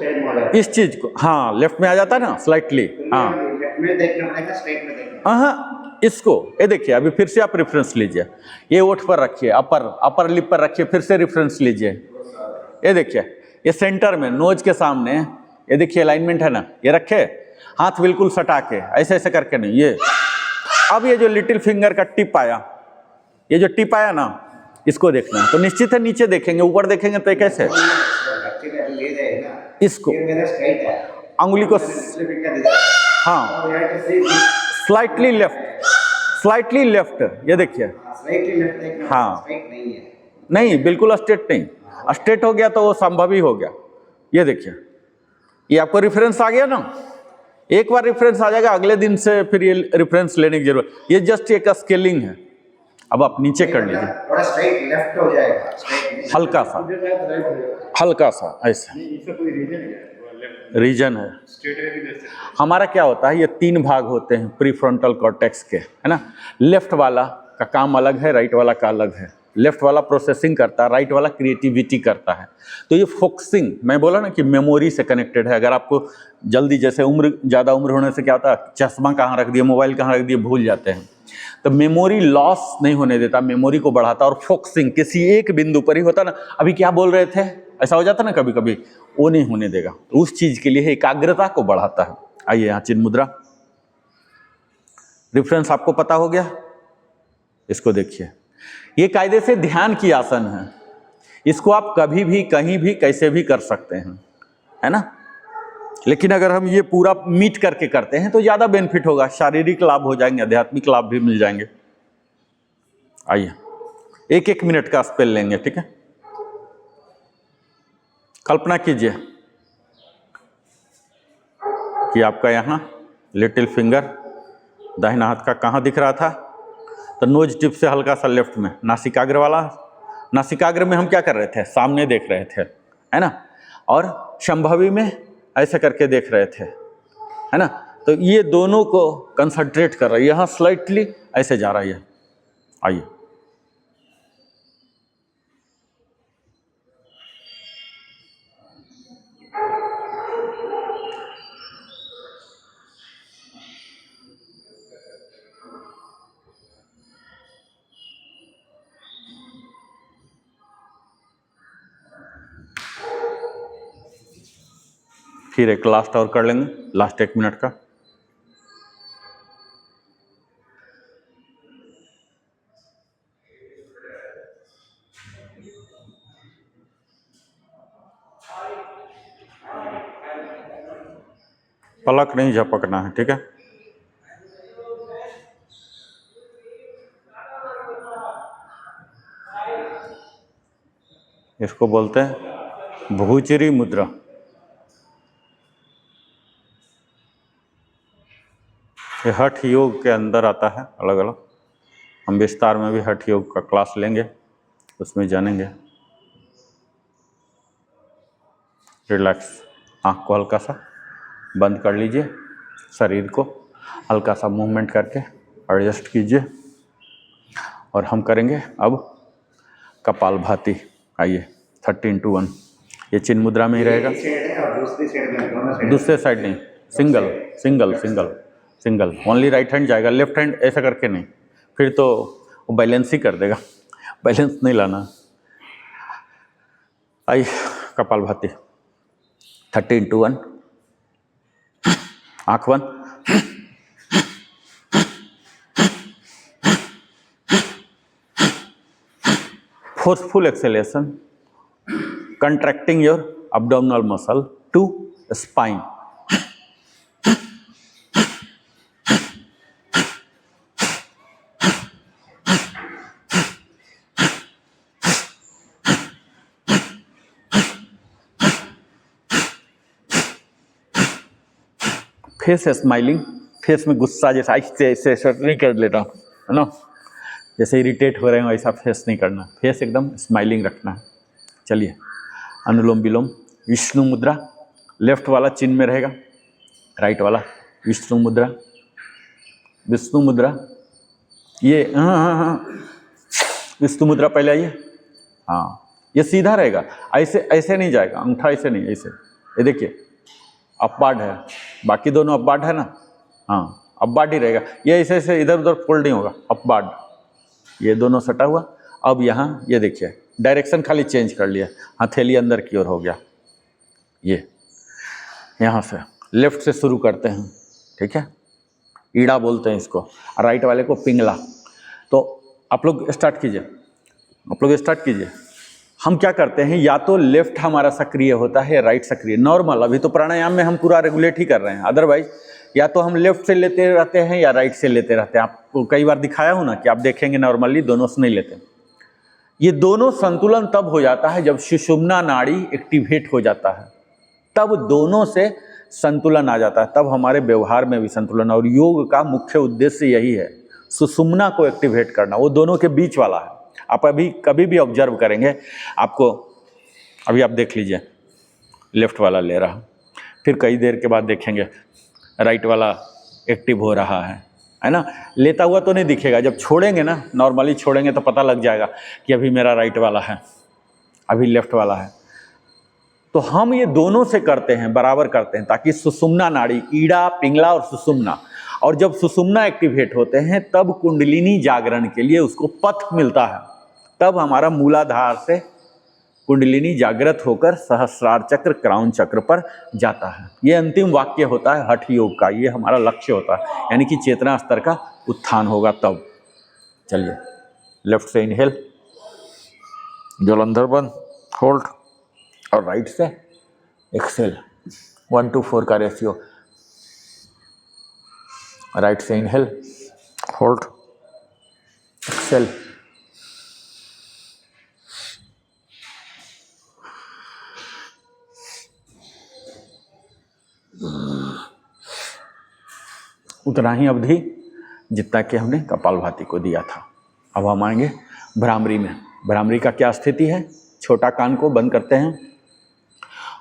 इस चीज को, हाँ लेफ्ट में आ जाता है ना स्लाइटली। हाँ लेफ्ट में देखना पड़ेगा, स्ट्रेट में देखना। हाँ, इसको ये देखिए, अभी फिर से आप रेफरेंस लीजिए, ये ओठ पर रखिए, अपर लिप पर रखिए, फिर से रेफरेंस लीजिए। ये देखिए, ये सेंटर में नोज के सामने, ये देखिए अलाइनमेंट है ना, ये रखे, हाथ बिल्कुल सटा के, ऐसे ऐसे करके नहीं, ये। अब ये जो लिटिल फिंगर का टिप आया, ये जो टिप आया ना, इसको देखना है। तो निश्चित है नीचे देखेंगे, ऊपर देखेंगे तो कैसे, इसको अंगुली को, हाँ स्लाइटली लेफ्ट, स्लाइटली लेफ्ट, ये देखिए, हाँ नहीं बिल्कुल स्ट्रेट नहीं, स्ट्रेट हो गया तो वो संभव ही हो गया। ये देखिए, ये आपको रेफरेंस आ गया ना। एक बार रेफरेंस आ जाएगा, अगले दिन से फिर ये रेफरेंस लेने की जरूरत, ये जस्ट एक स्केलिंग है। अब आप नीचे कर लीजिए, थोड़ा स्ट्रेट लेफ्ट हो जाएगा, हल्का सा, हल्का सा ऐसा रीजन है। हमारा क्या होता है, ये 3 भाग होते हैं प्रीफ्रंटल कॉर्टेक्स के, है ना। लेफ्ट वाला का काम अलग है, राइट वाला का अलग है। लेफ्ट वाला प्रोसेसिंग करता है, राइट वाला क्रिएटिविटी करता है। तो ये फोकसिंग, मैं बोला ना कि मेमोरी से कनेक्टेड है। अगर आपको जल्दी, जैसे ज़्यादा उम्र होने से क्या होता है, चश्मा कहाँ रख दिए, मोबाइल कहाँ रख दिए, भूल जाते हैं। तो मेमोरी लॉस नहीं होने देता, मेमोरी को बढ़ाता। और फोकसिंग किसी एक बिंदु पर ही होता ना, अभी क्या बोल रहे थे, ऐसा हो जाता ना कभी कभी, वो नहीं होने देगा। उस चीज के लिए एकाग्रता को बढ़ाता है। आइए यहाँ चिन्ह मुद्रा, रेफरेंस आपको पता हो गया, इसको देखिए। ये कायदे से ध्यान की आसन है, इसको आप कभी भी, कहीं भी, कैसे भी कर सकते हैं, है ना। लेकिन अगर हम ये पूरा मीट करके करते हैं तो ज्यादा बेनिफिट होगा, शारीरिक लाभ हो जाएंगे, आध्यात्मिक लाभ भी मिल जाएंगे। आइए 1-1 मिनट का स्पेल लेंगे, ठीक है। कल्पना कीजिए कि आपका यहाँ लिटिल फिंगर दाहिना हाथ का कहाँ दिख रहा था, तो नोज टिप से हल्का सा लेफ्ट में, नासिकाग्र वाला। नासिकाग्र में हम क्या कर रहे थे, सामने देख रहे थे, है ना। और संभवी में ऐसे करके देख रहे थे, है ना। तो ये दोनों को कंसंट्रेट कर रहा है, यहाँ स्लाइटली ऐसे जा रहा है। आइए फिर एक लास्ट और कर लेंगे, लास्ट 1 मिनट का। पलक नहीं झपकना है, ठीक है। इसको बोलते हैं भूचिरी मुद्रा। ये हठ योग के अंदर आता है, अलग अलग। हम विस्तार में भी हठ योग का क्लास लेंगे, उसमें जानेंगे। रिलैक्स, आँख को हल्का सा बंद कर लीजिए, शरीर को हल्का सा मूवमेंट करके एडजस्ट कीजिए और हम करेंगे अब कपालभाति। आइए 13-1, ये चिन्ह मुद्रा में ही रहेगा। एक साइड है और दूसरी साइड में, दोनों साइड दूसरे साइड नहीं, single single single single, only right hand जाएगा, लेफ्ट हैंड ऐसा करके नहीं, फिर तो वो बैलेंस ही कर देगा, बैलेंस नहीं लाना। आइए कपालभाति 13-1, आँख बंद, forceful exhalation, contracting your abdominal muscle to spine. Face smiling, face में गुस्सा जैसा ऐसे ऐसे नहीं कर लेता है ना, जैसे इरिटेट हो रहे हो ऐसा फेस नहीं करना, फेस एकदम स्माइलिंग रखना है। चलिए अनुलोम विलोम, विष्णु मुद्रा, लेफ्ट वाला चिन्ह में रहेगा, राइट वाला विष्णु मुद्रा, विष्णु मुद्रा, ये हाँ, विष्णु मुद्रा पहले आइए, हाँ ये सीधा रहेगा, ऐसे ऐसे नहीं जाएगा, अंगूठा ऐसे नहीं, ऐसे, ये देखिए अपवार्ड है, बाकी दोनों अपवार्ड है ना, हाँ अपवार्ड ही रहेगा, ये ऐसे ऐसे इधर उधर फोल्ड नहीं होगा, अपवार्ड, ये दोनों सटा हुआ। अब यहाँ ये देखिए डायरेक्शन खाली चेंज कर लिया, हथेली अंदर की ओर हो गया, ये यहाँ से लेफ्ट से शुरू करते हैं, ठीक है, ईड़ा बोलते हैं इसको, राइट वाले को पिंगला। तो आप लोग स्टार्ट कीजिए, आप लोग स्टार्ट कीजिए। हम क्या करते हैं, या तो लेफ्ट हमारा सक्रिय होता है या राइट सक्रिय, नॉर्मल, अभी तो प्राणायाम में हम पूरा रेगुलेट ही कर रहे हैं, अदरवाइज या तो हम लेफ्ट से लेते रहते हैं या राइट से लेते रहते हैं। आपको कई बार दिखाया हूँ ना कि आप देखेंगे नॉर्मली दोनों से नहीं लेते। ये दोनों संतुलन तब हो जाता है जब सुषुम्ना नाड़ी एक्टिवेट हो जाता है, तब दोनों से संतुलन आ जाता है, तब हमारे व्यवहार में भी संतुलन। और योग का मुख्य उद्देश्य यही है, सुषुम्ना को एक्टिवेट करना, वो दोनों के बीच वाला है। आप अभी कभी भी ऑब्जर्व करेंगे आपको, अभी आप देख लीजिए लेफ्ट वाला ले रहा, फिर कई देर के बाद देखेंगे राइट वाला एक्टिव हो रहा है ना, लेता हुआ तो नहीं दिखेगा, जब छोड़ेंगे ना, नॉर्मली छोड़ेंगे तो पता लग जाएगा कि अभी मेरा राइट वाला है, अभी लेफ्ट वाला है। तो हम ये दोनों से करते हैं, बराबर करते हैं, ताकि सुषुम्ना नाड़ी, ईड़ा, पिंगला और सुषुम्ना, और जब सुषुम्ना एक्टिवेट होते हैं तब कुंडलिनी जागरण के लिए उसको पथ मिलता है, तब हमारा मूलाधार से कुंडलिनी जागृत होकर सहस्रार चक्र, क्राउन चक्र पर जाता है। ये अंतिम वाक्य होता है हठ योग का, ये हमारा लक्ष्य होता है, यानी कि चेतना स्तर का उत्थान होगा तब। चलिए लेफ्ट से इनहेल, जलंधर बंद, होल्ड, और राइट से एक्सेल, 1:4 का रेशियो। राइट से इनहेल, होल्ड, एक्सेल, उतना ही अवधि जितना कि हमने कपालभाति को दिया था। अब हम आएंगे भ्रामरी में। भ्रामरी का क्या स्थिति है, छोटा कान को बंद करते हैं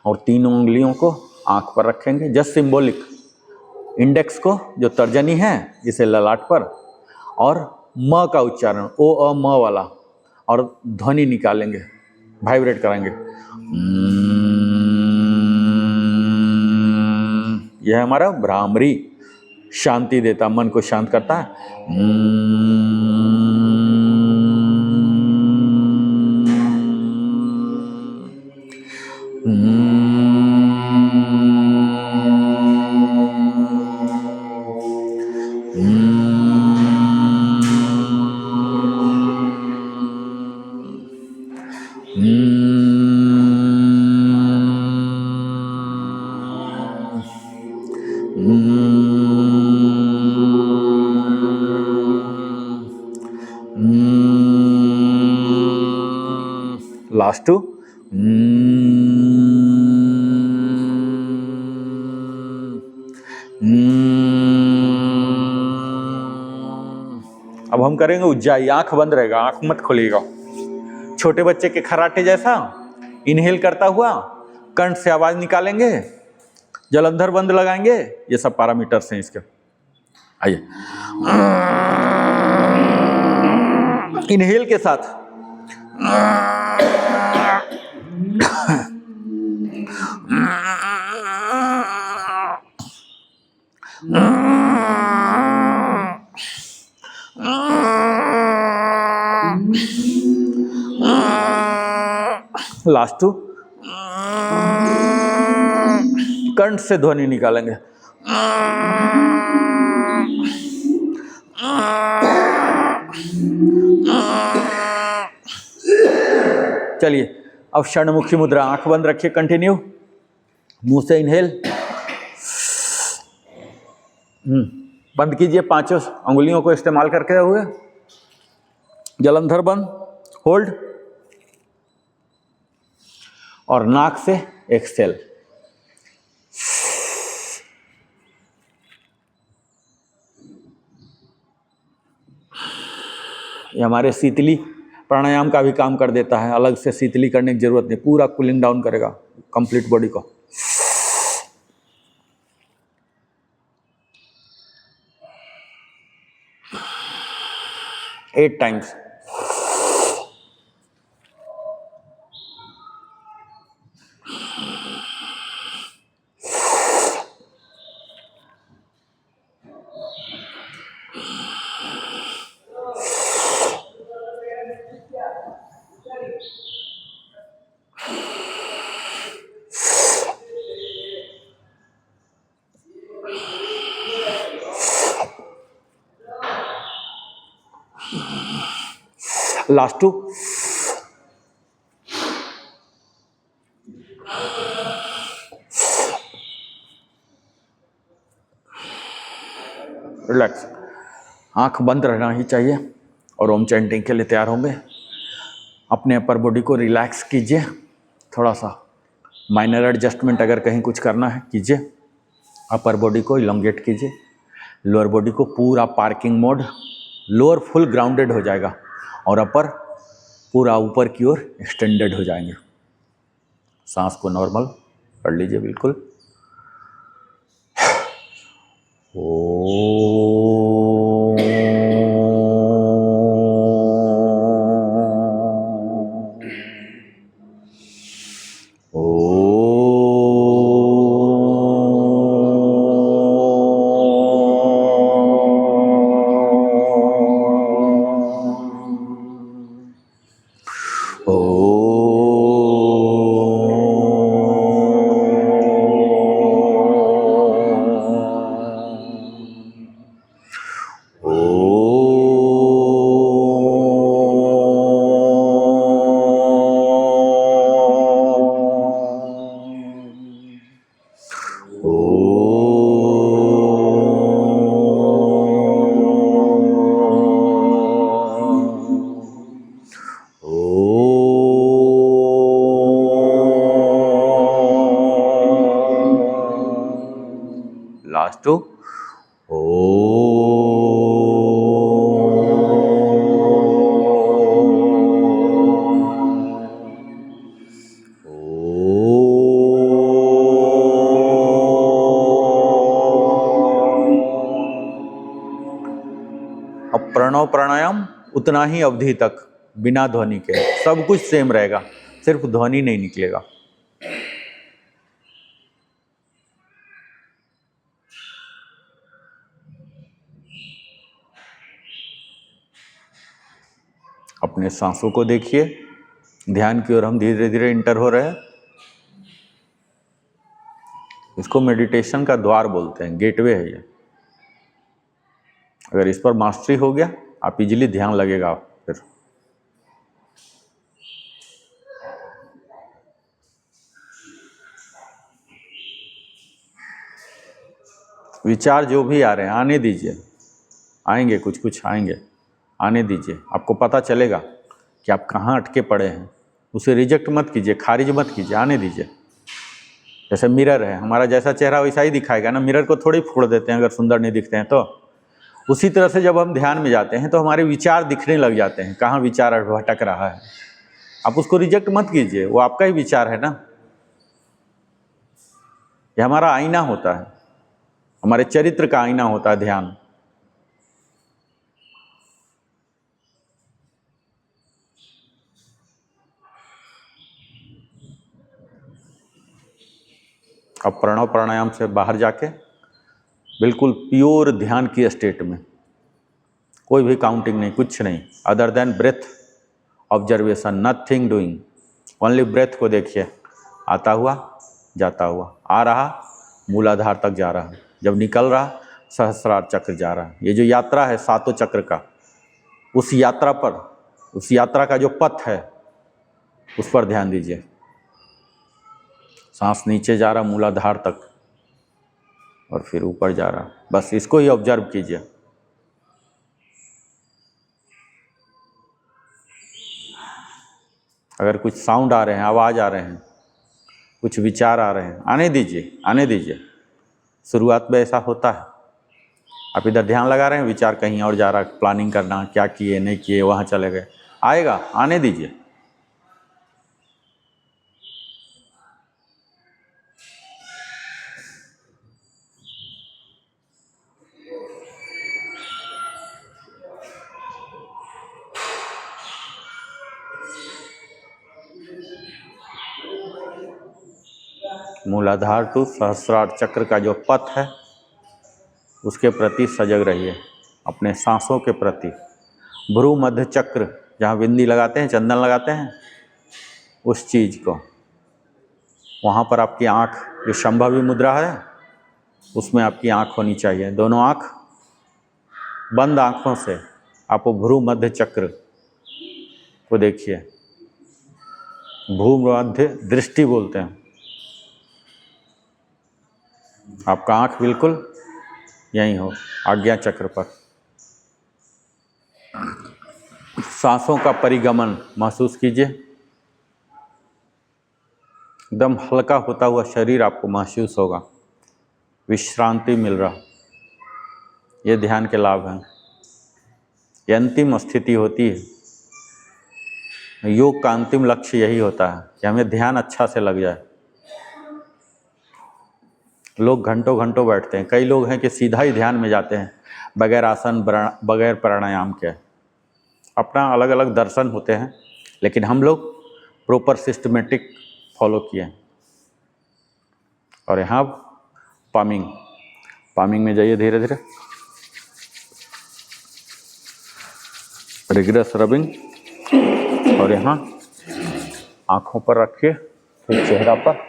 और तीनों उंगलियों को आंख पर रखेंगे, जस्ट सिंबॉलिक। इंडेक्स को जो तर्जनी है इसे ललाट पर, और म का उच्चारण ओ अ म वाला, और ध्वनि निकालेंगे, वाइब्रेट कराएंगे। यह हमारा भ्रामरी शांति देता, मन को शांत करता है। लास्ट टू अब हम करेंगे उज्जाई, आंख बंद रहेगा, आंख मत खोलिएगा। छोटे बच्चे के खराटे जैसा इनहेल करता हुआ कंठ से आवाज निकालेंगे, जलंधर बंद लगाएंगे, ये सब पैरामीटर्स हैं इसके। आइए, इनहेल के साथ लास्ट टू कंठ से ध्वनि निकालेंगे। चलिए, अब षण्मुखी मुद्रा, आंख बंद रखिए, कंटिन्यू। मुंह से इनहेल, बंद कीजिए, पांचों अंगुलियों को इस्तेमाल करके हुए। जलंधर बंद, होल्ड, और नाक से एक्सहेल। ये हमारे शीतली प्राणायाम का भी काम कर देता है, अलग से शीतली करने की जरूरत नहीं, पूरा कूलिंग डाउन करेगा कंप्लीट बॉडी को। Eight times. Last two, relax, आंख बंद रहना ही चाहिए और ओम चैंटिंग के लिए तैयार होंगे। अपने अपर बॉडी को रिलैक्स कीजिए, थोड़ा सा माइनर एडजस्टमेंट अगर कहीं कुछ करना है कीजिए। अपर बॉडी को इलोंगेट कीजिए, लोअर बॉडी को पूरा parking mode, lower full grounded हो जाएगा और अपर पूरा ऊपर की ओर एक्सटेंडेड हो जाएंगे। सांस को नॉर्मल कर लीजिए बिल्कुल। लास्ट टू, अब प्रणव प्राणायाम उतना ही अवधि तक बिना ध्वनि के, सब कुछ सेम रहेगा, सिर्फ ध्वनि नहीं निकलेगा। अपने सांसों को देखिए, ध्यान की ओर हम धीरे धीरे इंटर हो रहे हैं। इसको मेडिटेशन का द्वार बोलते हैं, गेटवे है ये। अगर इस पर मास्टरी हो गया, आप इजीली ध्यान लगेगा। फिर विचार जो भी आ रहे हैं आने दीजिए, आएंगे, कुछ कुछ आएंगे, आने दीजिए। आपको पता चलेगा कि आप कहाँ अटके पड़े हैं। उसे रिजेक्ट मत कीजिए, खारिज मत कीजिए, आने दीजिए। जैसे मिरर है, हमारा जैसा चेहरा वैसा ही दिखाएगा ना, मिरर को थोड़ी फोड़ देते हैं अगर सुंदर नहीं दिखते हैं तो। उसी तरह से जब हम ध्यान में जाते हैं तो हमारे विचार दिखने लग जाते हैं, कहाँ विचार भटक रहा है। आप उसको रिजेक्ट मत कीजिए, वो आपका ही विचार है ना। ये हमारा आईना होता है, हमारे चरित्र का आईना होता है ध्यान। अब प्रणव प्राणायाम से बाहर जाके बिल्कुल प्योर ध्यान की स्टेट में, कोई भी काउंटिंग नहीं, कुछ नहीं, other than breath observation, nothing doing, only breath को देखिए, आता हुआ जाता हुआ, आ रहा मूलाधार तक जा रहा, जब निकल रहा सहस्रार चक्र जा रहा। ये जो यात्रा है सातों चक्र का, उस यात्रा पर, उस यात्रा का जो पथ है उस पर ध्यान दीजिए। सांस नीचे जा रहा मूलाधार तक और फिर ऊपर जा रहा, बस इसको ही ऑब्जर्व कीजिए। अगर कुछ साउंड आ रहे हैं, आवाज आ रहे हैं, कुछ विचार आ रहे हैं, आने दीजिए, आने दीजिए। शुरुआत में ऐसा होता है, आप इधर ध्यान लगा रहे हैं, विचार कहीं और जा रहा है, प्लानिंग करना, क्या किए नहीं किए, वहाँ चले गए, आएगा, आने दीजिए। मूलाधार टू सहस्रार चक्र का जो पथ है उसके प्रति सजग रहिए, अपने सांसों के प्रति। भ्रू मध्य चक्र, जहाँ बिंदी लगाते हैं, चंदन लगाते हैं, उस चीज को, वहाँ पर आपकी आँख, जो संभवी मुद्रा है उसमें आपकी आँख होनी चाहिए। दोनों आँख बंद आँखों से आप वो भ्रू मध्य चक्र को देखिए। भ्रू मध्य दृष्टि बोलते हैं। आपका आँख बिल्कुल यहीं हो, आज्ञा चक्र पर। सांसों का परिगमन महसूस कीजिए, एकदम हल्का होता हुआ शरीर आपको महसूस होगा, विश्रांति मिल रहा। ये ध्यान के लाभ हैं। ये अंतिम स्थिति होती है। योग का अंतिम लक्ष्य यही होता है कि हमें ध्यान अच्छा से लग जाए। लोग घंटों घंटों बैठते हैं, कई लोग हैं कि सीधा ही ध्यान में जाते हैं बगैर आसन, बगैर प्राणायाम के। अपना अलग अलग दर्शन होते हैं, लेकिन हम लोग प्रॉपर सिस्टमेटिक फॉलो किए। और यहाँ पामिंग में जाइए धीरे धीरे, रिग्रेस रबिंग, और यहाँ आँखों पर रखिए, फिर चेहरा पर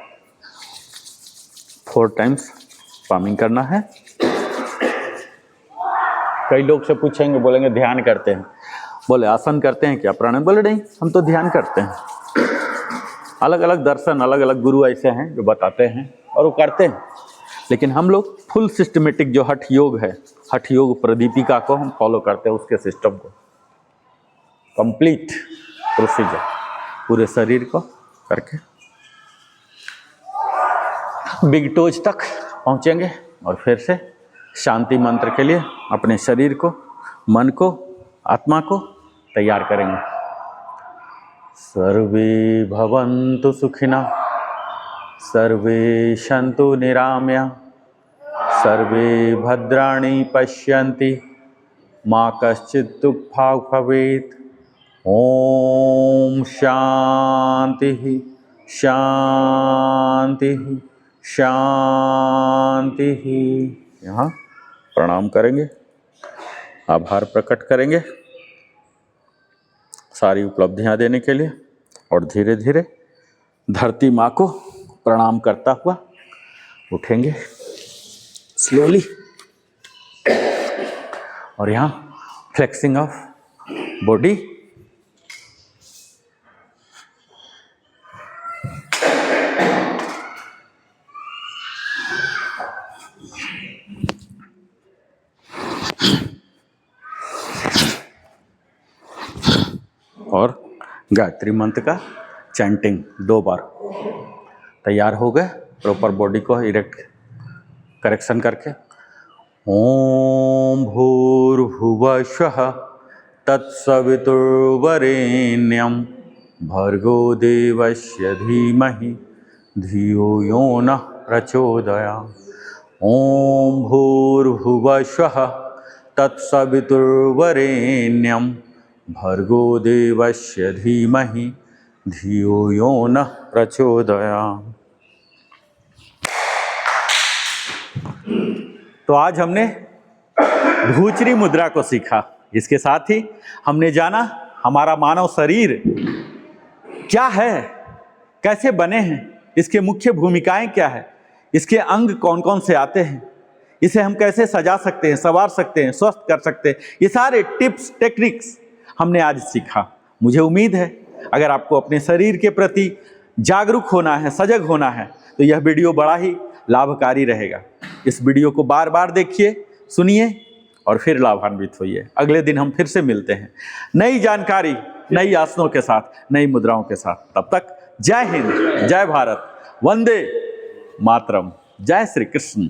4 टाइम्स पामिंग करना है। कई लोग से पूछेंगे, बोलेंगे ध्यान करते हैं, बोले आसन करते हैं क्या, प्राणायाम? बोले नहीं, हम तो ध्यान करते हैं। अलग अलग दर्शन, अलग अलग गुरु ऐसे हैं जो बताते हैं और वो करते हैं, लेकिन हम लोग फुल सिस्टमेटिक जो हठ योग है, हठ योग प्रदीपिका को हम फॉलो करते हैं, उसके सिस्टम को, कंप्लीट प्रोसीजर पूरे शरीर को करके बिग टोज तक पहुंचेंगे। और फिर से शांति मंत्र के लिए अपने शरीर को, मन को, आत्मा को तैयार करेंगे। सर्वे भवन्तु सुखिनः, सर्वे सन्तु निरामया, सर्वे भद्राणि पश्यन्ति, मा कश्चित् दुःखभाग् भवेत्। ओम शांति शांति शांति। यहाँ प्रणाम करेंगे, आभार प्रकट करेंगे सारी उपलब्धियां देने के लिए, और धीरे धीरे धरती माँ को प्रणाम करता हुआ उठेंगे स्लोली। और यहाँ फ्लेक्सिंग ऑफ बॉडी, और गायत्री मंत्र का चैंटिंग 2 बार। तैयार हो गए, प्रॉपर बॉडी को इरेक्ट करेक्शन करके। ओम भूर्भुवस्सुः तत्सवितुर्वरेण्यं भर्गो देवस्य धीमहि धियो यो नः प्रचोदयात्। ओम भूर्भुवस्वः तत्सवितुर्वरेण्यं भर्गो देवस्य धीमहि धियो यो नः प्रचोदयात्। तो आज हमने भूचरी मुद्रा को सीखा। इसके साथ ही हमने जाना हमारा मानव शरीर क्या है, कैसे बने हैं, इसके मुख्य भूमिकाएं क्या है, इसके अंग कौन कौन से आते हैं, इसे हम कैसे सजा सकते हैं, संवार सकते हैं, स्वस्थ कर सकते हैं। ये सारे टिप्स टेक्निक्स हमने आज सीखा। मुझे उम्मीद है अगर आपको अपने शरीर के प्रति जागरूक होना है, सजग होना है, तो यह वीडियो बड़ा ही लाभकारी रहेगा। इस वीडियो को बार बार देखिए, सुनिए और फिर लाभान्वित होइए। अगले दिन हम फिर से मिलते हैं नई जानकारी, नई आसनों के साथ, नई मुद्राओं के साथ। तब तक जय हिंद, जय भारत, वंदे मातरम, जय श्री कृष्ण।